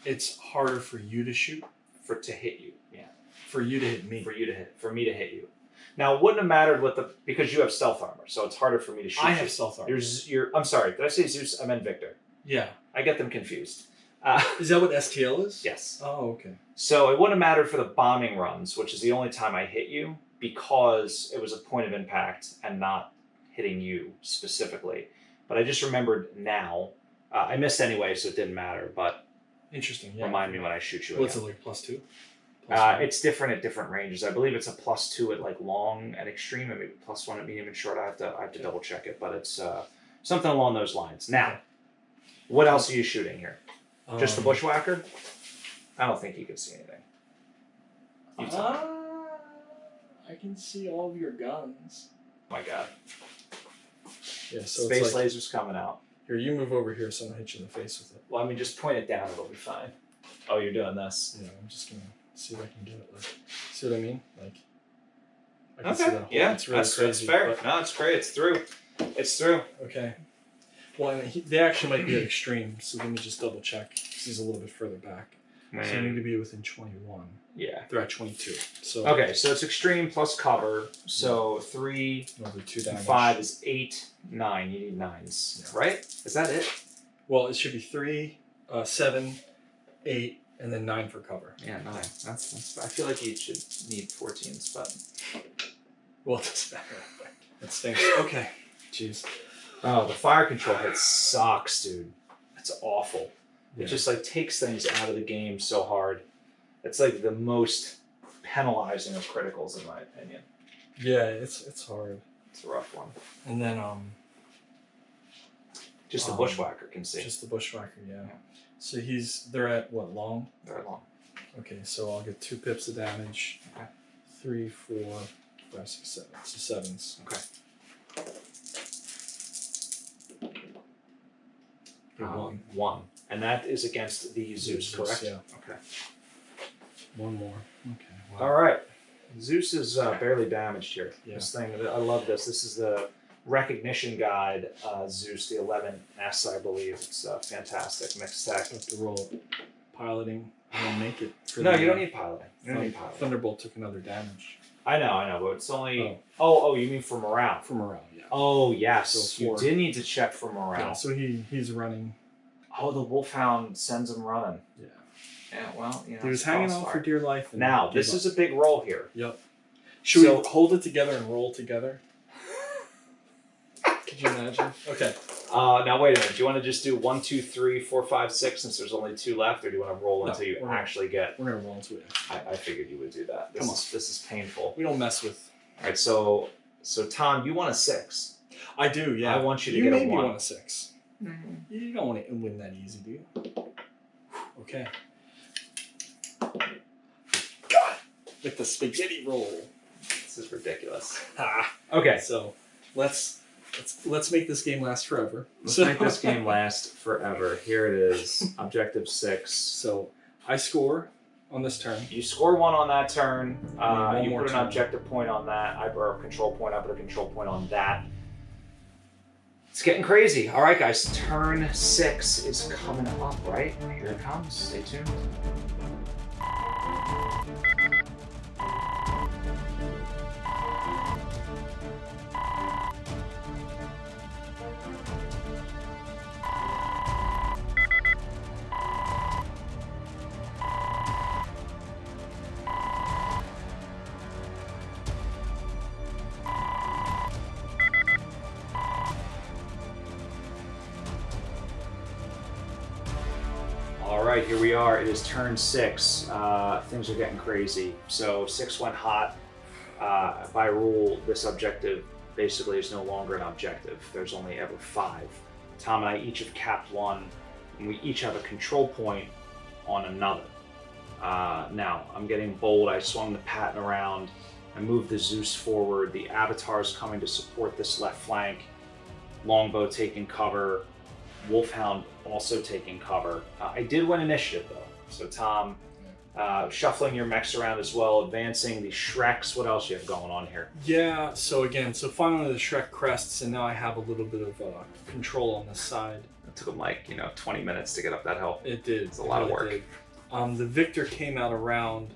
It's harder for you to shoot? To hit you, yeah. For you to hit me. For me to hit you. Now, it wouldn't have mattered because you have stealth armor, so it's harder for me to shoot. I have stealth armor. I'm sorry, did I say Zeus? I meant Victor. Yeah. I get them confused. Is that what STL is? Yes. Oh, okay. So it wouldn't have mattered for the bombing runs, which is the only time I hit you, because it was a point of impact and not hitting you specifically. But I just remembered now. I missed anyway, so it didn't matter, but interesting. Yeah. Remind me when I shoot you. What's it like, +2? It's different at different ranges. I believe it's a +2 at like long and extreme, and maybe +1 at medium and short. I have to double check it, but it's something along those lines. Now, what else are you shooting here? Just the Bushwhacker? I don't think you can see anything. I can see all of your guns. Oh my God. Yeah, so Space it's like, lasers coming out. Here, you move over here so I'm gonna hit you in the face with it. Well, I mean, just point it down, it'll be fine. Oh, you're doing this. Yeah, I'm just gonna see if I can do it. Like, see what I mean? Like, I can okay. see that whole, Yeah, it's really that's crazy, fair. but- No, it's great. It's through. It's through. Okay. Well, and they actually might be at extreme, so let me just double check. 'Cause he's a little bit further back. So you need to be within 21. Yeah. They're at 22. So Okay, so it's extreme plus cover. So 3, over 2 damage. 5 is 8, 9. You need 9s, Yeah. right? Is that it? Well, it should be 3, 7, 8, and then 9 for cover. Yeah, 9. That's. I feel like you should need 14s, but. Well, it doesn't matter. That stinks. Okay. Jeez. Oh, the fire control hit sucks, dude. It's awful. Yeah. It just like takes things out of the game so hard. It's like the most penalizing of criticals, in my opinion. Yeah, it's hard. It's a rough one. And then Just the Bushwhacker can see. Just the Bushwhacker, yeah. So they're at what, long? Very long. Okay, so I'll get 2 pips of damage. Okay. 3, 4, 5, 6, 7. So 7s. Okay. One. And that is against the Zeus, correct? Yeah. Okay. One more. Okay. Wow. All right. Zeus is barely damaged here. Yeah. This thing, I love this. This is the recognition guide, Zeus, the 11S, I believe. It's fantastic. Mixed tech. Have to roll piloting and make it. No, you don't need piloting. You don't need piloting. Thunderbolt took another damage. I know, but it's only... Oh, you mean for morale? For morale, yeah. Oh, yes. So you did need to check for morale. Yeah, so he's running. Oh, the Wolfhound sends him running. Yeah. Yeah, well, you know. He was hanging on for dear life. Now, this is a big roll here. Yep. Should we hold it together and roll together? Could you imagine? Okay. Now, wait a minute. Do you want to just do 1, 2, 3, 4, 5, 6 since there's only 2 left, or do you want to roll until you actually get... We're going to roll until we I figured you would do that. This is painful. We don't mess with... All right, so Tom, you want a 6. I do, yeah. I want you to get a 1. You maybe want a 6. Mm-hmm. You don't want to win that easy, do you? Okay. God! With the spaghetti roll. This is ridiculous. Okay, so let's make this game last forever. Let's make this game last forever. Here it is, objective 6. So I score on this turn. You score 1 on that turn. You put an turn. Objective point on that. Or a control point. I put a control point on that. It's getting crazy. All right, guys. Turn 6 is coming up, right? Here it comes. Stay tuned. Alright, here we are. It is turn 6. Things are getting crazy. So 6 went hot. By rule, this objective basically is no longer an objective. There's only ever 5. Tom and I each have capped 1, and we each have a control point on another. Now, I'm getting bold. I swung the pattern around. I moved the Zeus forward. The Avatar's coming to support this left flank. Longbow taking cover. Wolfhound also taking cover. I did win initiative though. So Tom, shuffling your mechs around as well, advancing the Shreks. What else you have going on here? Yeah, so finally the Shrek crests, and now I have a little bit of control on this side. It took him like, 20 minutes to get up that hill. It did. It's a lot of work. The Victor came out around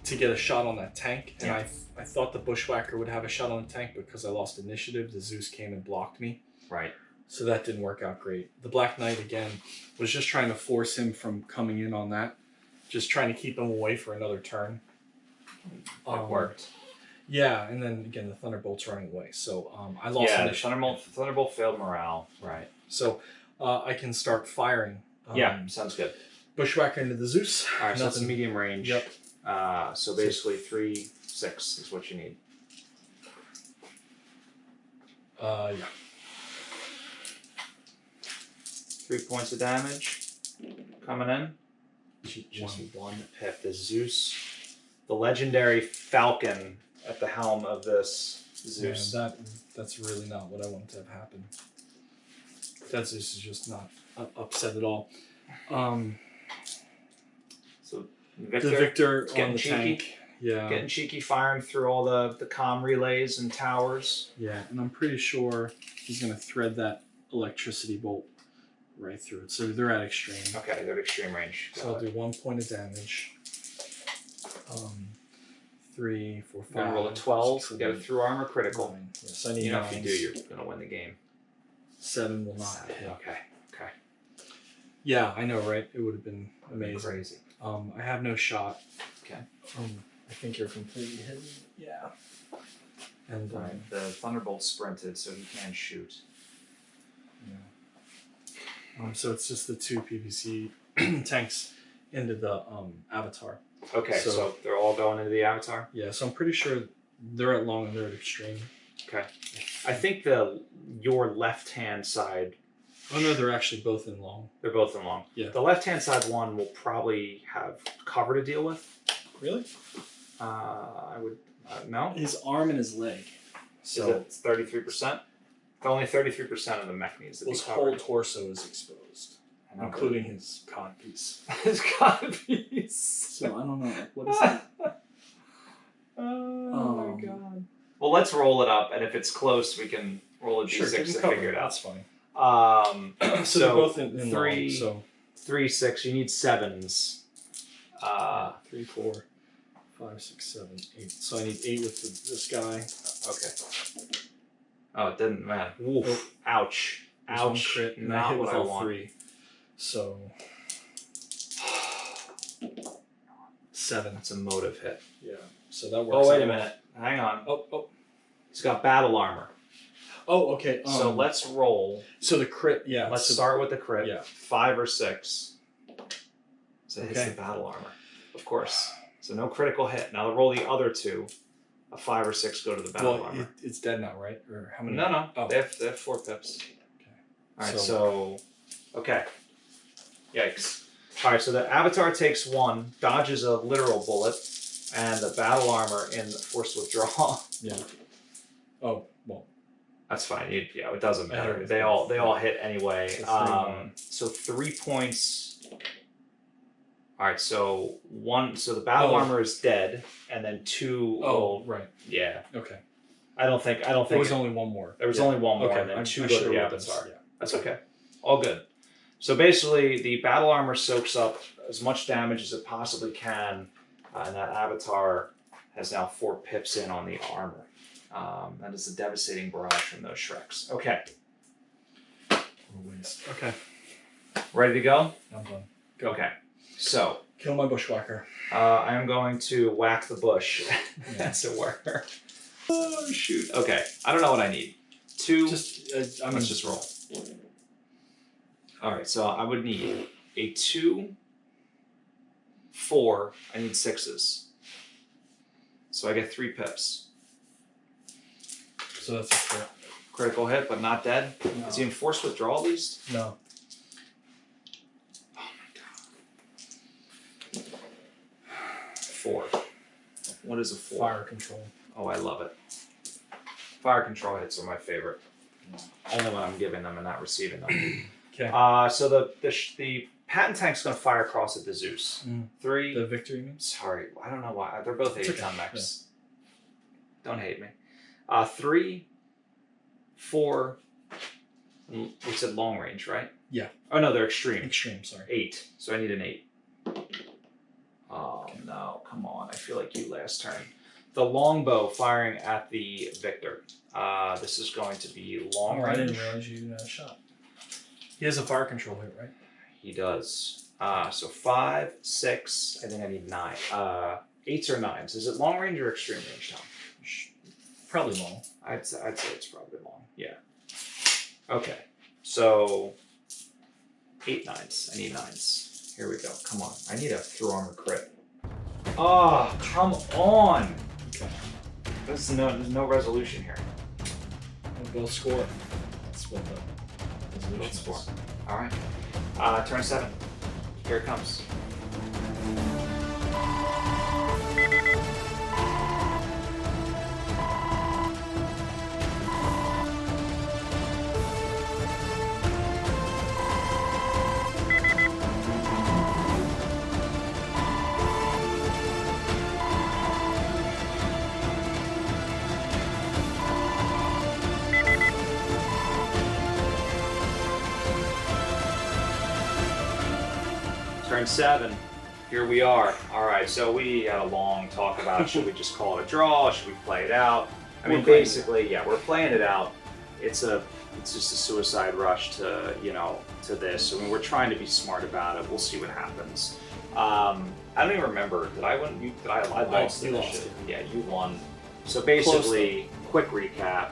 to get a shot on that tank, and I thought the Bushwhacker would have a shot on the tank because I lost initiative. The Zeus came and blocked me. Right. So that didn't work out great. The Black Knight, again, was just trying to force him from coming in on that. Just trying to keep him away for another turn. It worked. Yeah, and then, again, the Thunderbolt's running away. So I lost initiative. Thunderbolt failed morale. Right. So I can start firing. Sounds good. Bushwhacker into the Zeus. All right, so that's medium range. Yep. So basically 3, 6 is what you need. Yeah. 3 points of damage coming in. Just 1 pip. The Zeus, the legendary Falcon at the helm of this Zeus. Yeah, that's really not what I want to have happen. That Zeus is just not upset at all. So the Victor on the cheeky. tank. Yeah. Getting cheeky, firing through all the comm relays and towers. Yeah, and I'm pretty sure he's going to thread that electricity bolt right through it. So they're at extreme. Okay, they're at extreme range. So I'll do 1 point of damage. 3, 4, 5. Then roll a 12. Get a through armor critical. 9. Yes, I need if you do, you're going to win the game. 7 will not hit. Okay. Yeah, I know, right? It would have been amazing. Crazy. I have no shot. Okay. I think you're completely hidden. Yeah. And the Thunderbolt sprinted, so he can shoot. Yeah. So it's just the 2 PVC tanks into the Avatar. Okay, so they're all going into the Avatar? Yeah, so I'm pretty sure they're at long and they're at extreme. Okay. I think your left-hand side... Oh no, they're actually both in long. They're both in long. Yeah. The left-hand side one will probably have cover to deal with. Really? I would... no? His arm and his leg. So it's 33%? Only 33% of the mech needs to be his covered. whole torso is exposed, including his codpiece. His codpiece. So I don't know. What is that? Oh my god. Well, let's roll it up, and if it's close, we can roll a Sure, d6 to cover. figure it out. That's fine. So they're both in 3, long, so 3, 6. You need 7s. 3, 4, 5, 6, 7, 8. So I need 8 with this guy. Okay. Oh, it didn't, man. Oof. Nope. Ouch. There's one Ouch. crit, and I Not hit what with I all want. 3. So 7. That's a motive hit. Yeah. So that works. Oh, wait a out. minute. Hang on. Oh. He's got battle armor. Oh, okay. So let's roll. So the crit, yeah. Let's so start with the crit. Yeah. 5 or 6. So it hits Okay. the battle armor. Of course. So no critical hit. Now roll the other 2. A 5 or 6 go to the battle armor. It's dead now, right? Or how many? No. Oh. They have 4 pips. Okay. Alright, so... Okay. Yikes. Alright, so the avatar takes 1, dodges a literal bullet, and the battle armor in the forced withdrawal. Yeah. Oh, well. That's fine. Yeah, it doesn't matter. Anyways, They all hit anyway. So 3 So 3 points. All right. So 1. So the battle armor is dead, and then 2. Oh, right. Yeah. Okay. I don't think. There was only one more. There was only one more, Okay. and then 2 I go to should've the rolled this, avatar. yeah. That's okay. All good. So basically, the battle armor soaks up as much damage as it possibly can, and that avatar has now 4 pips in on the armor. That is a devastating barrage from those Shreks. Okay. Okay. Ready to go? I'm done. Go. Okay. So, Kill my bushwhacker. I am going to whack the bush, Yeah. as it were. Oh, shoot. Okay. I don't know what I need. 2. Just, Let's just roll. All right. So I would need a 2, 4. I need 6s. So I get 3 pips. So that's a crit. Critical hit, but not dead. No. Is he in forced withdrawal at least? No. Oh my god. 4. What is a 4? Fire control. Oh, I love it. Fire control hits are my favorite. Only when I'm giving them and not receiving them. Okay. So the patent tank's going to fire across at the Zeus. 3. The victory means? Sorry, I don't know why. They're both It's 8 ton okay. mechs. Don't hate me. 3, 4. We said long range, right? Yeah. Oh no, they're extreme. Extreme, sorry. 8. So I need an 8. Oh no, come on. I feel like you last turn. The longbow firing at the victor. This is going to be long range. I didn't realize you shot. He has a fire control hit, right? He does. So 5, 6. I think I need 9. 8s or 9s. Is it long range or extreme range, Tom? Probably long. I'd say it's probably long. Yeah. Okay. So 8 9s. I need 9s. Here we go. Come on. I need a through armor crit. Oh, come on. Okay. There's no resolution here. We'll score. That's what the resolution Let's score. is. All right. Turn 7. Here it comes. Turn 7. Here we are. All right, so we had a long talk about should we just call it a draw? Should we play it out? I mean, basically, yeah, we're playing it out. It's just a suicide rush to to this. I mean, we're trying to be smart about it. We'll see what happens. I don't even remember. Did I win? I lost. You this lost shit. it. Yeah, you won. So basically, quick recap.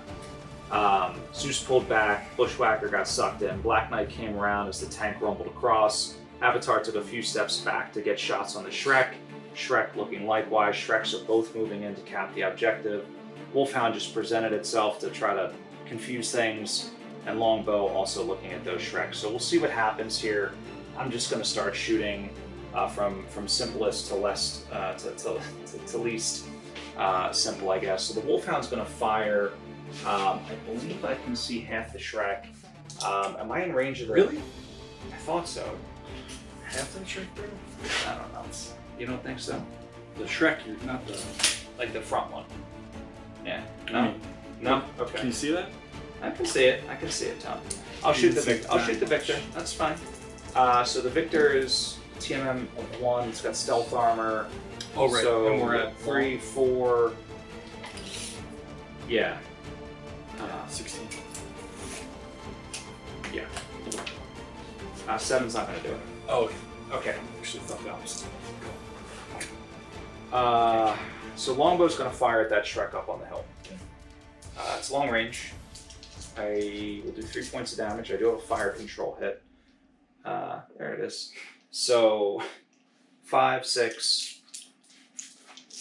Zeus pulled back. Bushwhacker got sucked in. Black Knight came around as the tank rumbled across. Avatar took a few steps back to get shots on the Shrek. Shrek looking likewise. Shreks are both moving in to cap the objective. Wolfhound just presented itself to try to confuse things, and Longbow also looking at those Shreks. So we'll see what happens here. I'm just going to start shooting from simplest to less to least simple, I guess. So the Wolfhound's going to fire. I believe I can see half the Shrek. Am I in range of the? Really? I thought so. Half the Shrek bro? I don't know. You don't think so? The Shrek, not the. Like the front one. Yeah. I No. mean, No. Can Okay. you see that? I can see it. I can see it, Tom. I'll shoot the Victor. I'll shoot the Victor. That's fine. So the Victor is TMM of 1. It's got stealth armor. Oh, right. So And we're at 3, 4. Yeah. 16. Yeah. 7's not gonna do it. Oh, okay. Okay. Actually, thought the opposite. So Longbow's gonna fire at that Shrek up on the hill. It's long range. I will do 3 points of damage. I do have a fire control hit. There it is. So 5, 6.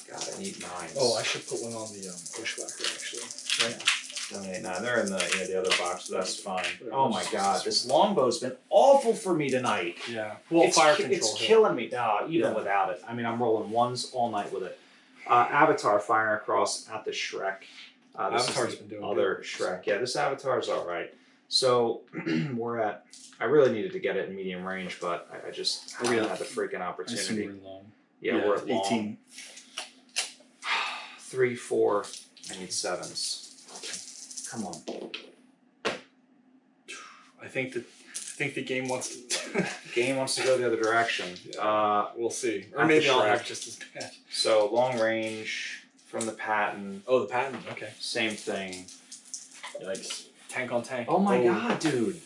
God, I need 9s. Oh, I should put one on the bushwhacker actually. Right? 7, 8, 9. They're in the other box, so that's fine. There Oh it my is. God, this longbow's been awful for me tonight. Yeah. Well, fire control. It's hit. killing me. Even Yeah. without it. I mean, I'm rolling 1s all night with it. Avatar firing across at the Shrek. This Avatar's is the been doing other good. Shrek. Yeah, this Avatar's all right. So we're at. I really needed to get it in medium range, but I just haven't had the freaking I assume opportunity. we're in long. Yeah, we're at long. 18. 3, 4. I need 7s. Come on. I think the game wants to. Game wants to go the other direction. We'll see. Or at maybe the I'll Shrek. have just as bad. So long range from the Patton. Oh, the patent. Okay. Same thing. Yikes. Tank on tank. Oh my God, dude!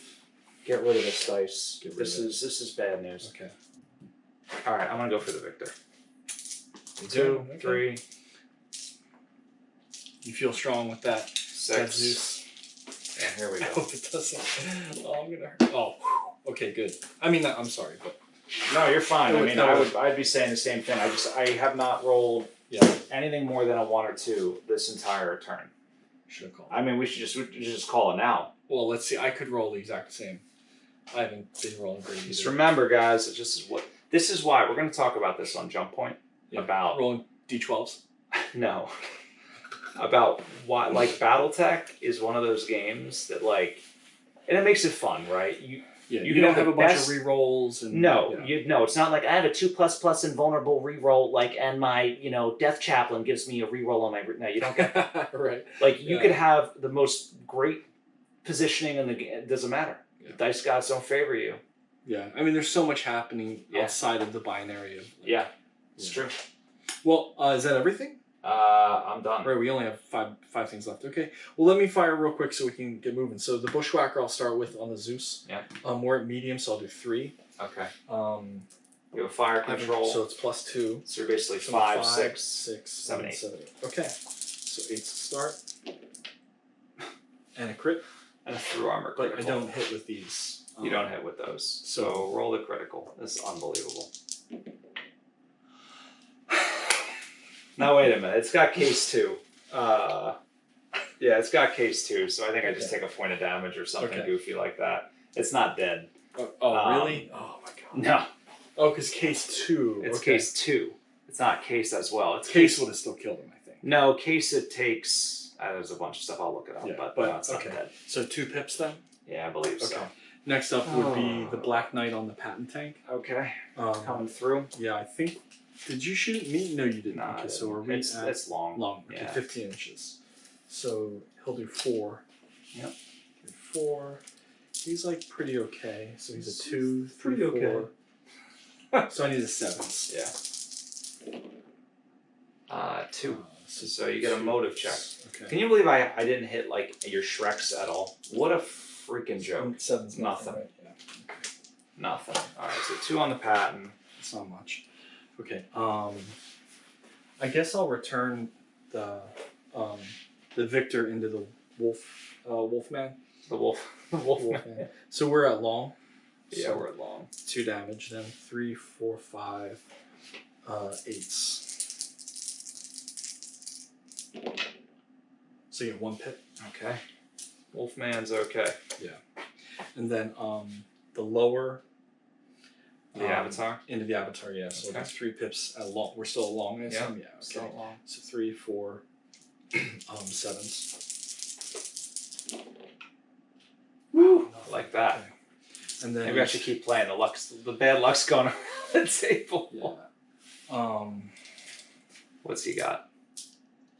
Get rid of this dice. Get rid of it. This is bad news. Okay. All right, I'm gonna go for the Victor. You 2, do? Okay. 3, You feel strong with that. That 6. Zeus. And here we I go. hope it doesn't. Oh, I'm gonna hurt. Oh, whew. Okay, good. I mean, I'm sorry, but No, you're fine. I No, mean, no. I'd be saying the same thing. I have not rolled yeah, anything more than a 1 or 2 this entire turn. should have called. I mean, we should just call it now. Well, let's see. I could roll the exact same. I haven't been rolling great Just either. remember, guys, this is why we're going to talk about this on Jump Point. Yeah. About rolling d12s. no, about why BattleTech is one of those games that and it makes it fun, right? Yeah, You you don't have have the a bunch best- of re-rolls and No, yeah. it's not like I have a 2++ invulnerable reroll, and my Death Chaplain gives me a reroll on my. No, you don't get right. you Yeah. could have the most great positioning in the game. It doesn't matter. Yeah. The dice gods don't favor you. Yeah, I mean, there's so much happening Yeah. outside of the binary of. Yeah, it's Yeah. true. Well, is that everything? I'm done. Right, we only have five things left. Okay. Well, let me fire real quick so we can get moving. So the bushwhacker I'll start with on the Zeus. Yeah. We're at medium, so I'll do 3. Okay. Um, You have fire control. So it's +2. So you're basically So 5, 6, 6, 7, 8. 7, 8. Okay. So 8 to start. And a crit. and a through armor But critical. I don't hit with these. You don't hit with those. So roll the critical. This is unbelievable. Now wait a minute. It's got case 2. Yeah, it's got case 2. So I think I just take a point of damage or something Okay. goofy like that. It's not dead. Really? Oh my god. No, Oh, because case 2. it's okay. case 2. It's not case as well. It's Case would have still killed him, I think. No, case it takes. There's a bunch of stuff. I'll look it up. Yeah, but but no, it's not okay. dead. So 2 pips then? Yeah, I believe so. Okay. Next up would be the Black Knight on the patent tank. Okay. Um, Coming through. yeah, I think. Did you shoot at me? No, you didn't. Nah, okay, so we're we at it's long. long. Okay, Yeah. 15 inches. So he'll do 4. Yep. 4. He's pretty okay. So he's a 2, 3, pretty 4. okay. So I need a 7s. Yeah. 2. So you get a motive check. Okay. Can you believe I didn't hit your Shreks at all? What a freaking joke. 7's Nothing. Right? Yeah. Okay. Nothing. All right. So 2 on the patent. It's not much. Okay. I guess I'll return the victor into the wolfman. The wolf. The Wolfman. So we're at long. Yeah, So we're at long. 2 damage then. 3, 4, 5, 8s. So you get 1 pip. Okay. Wolfman's okay. And then the lower The avatar. into the avatar, yeah. So Okay. that's 3 pips at long. We're still along, I assume? Yeah. Okay. Still long. So 3, 4, 7s. Woo! Like that. Okay. And then Maybe I should keep playing. The bad luck's going around the table. Yeah. What's he got?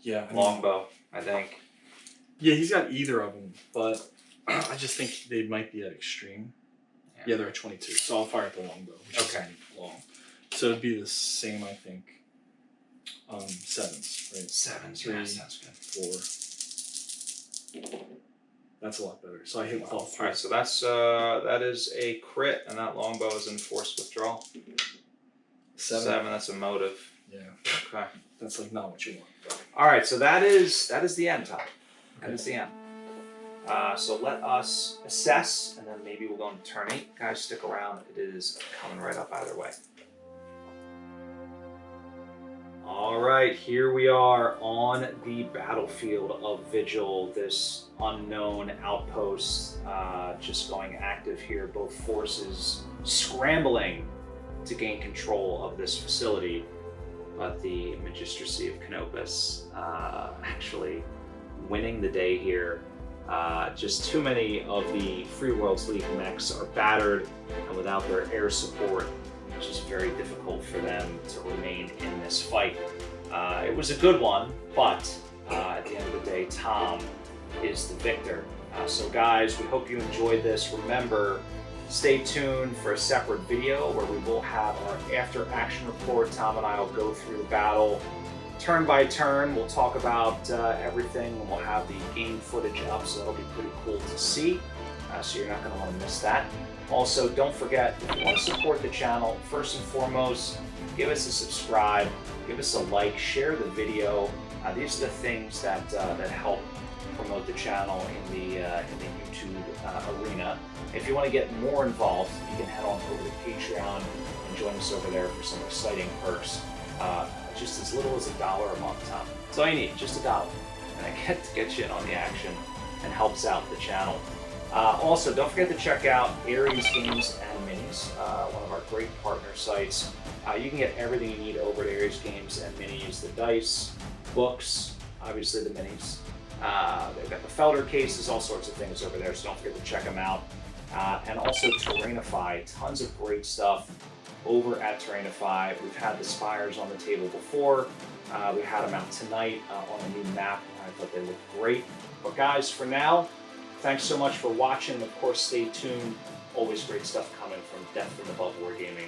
Yeah. I mean, Longbow. I think. Yeah, he's got either of them, but I just think they might be at extreme. Yeah, they're at 22, so I'll fire at the longbow, which is long. So it'd be the same, I think. Sevens, right? Sevens, 3, yeah, sounds good. 4. That's a lot better. So I hit with all 3. Alright, so that is a crit, and that longbow is in forced withdrawal. 7, that's a motive. Yeah. Okay. That's like not what you want. But... Alright, so that is the end, Tom. That Okay. is the end. So let us assess, and then maybe we'll go into turn 8. Guys, stick around. It is coming right up either way. All right, here we are on the battlefield of Vigil, this unknown outpost, just going active here. Both forces scrambling to gain control of this facility, but the Magistracy of Canopus actually winning the day here. Just too many of the Free Worlds League mechs are battered, and without their air support, it's just very difficult for them to remain in this fight. It was a good one, but at the end of the day, Tom is the victor. So guys, we hope you enjoyed this. Remember, stay tuned for a separate video where we will have our after action report. Tom and I will go through the battle turn by turn. We'll talk about everything, and we'll have the game footage up, so it'll be pretty cool to see. So you're not going to want to miss that. Also, don't forget, if you want to support the channel, first and foremost, give us a subscribe, give us a like, share the video. These are the things that help promote the channel in the YouTube arena. If you want to get more involved, you can head on over to Patreon and join us over there for some exciting perks. Just as little as $1 a month, Tom. That's all you need, just $1. And I get to get you in on the action and helps out the channel. Also, don't forget to check out Aries Games and Minis, one of our great partner sites. You can get everything you need over at Aries Games and Minis, the dice, books, obviously the minis. They've got the Felder cases, all sorts of things over there, so don't forget to check them out. And also Terrainify, tons of great stuff over at Terrainify. We've had the spires on the table before. We had them out tonight on a new map, and I thought they looked great. But guys, for now, thanks so much for watching. Of course, stay tuned. Always great stuff coming from Death from Above Wargaming.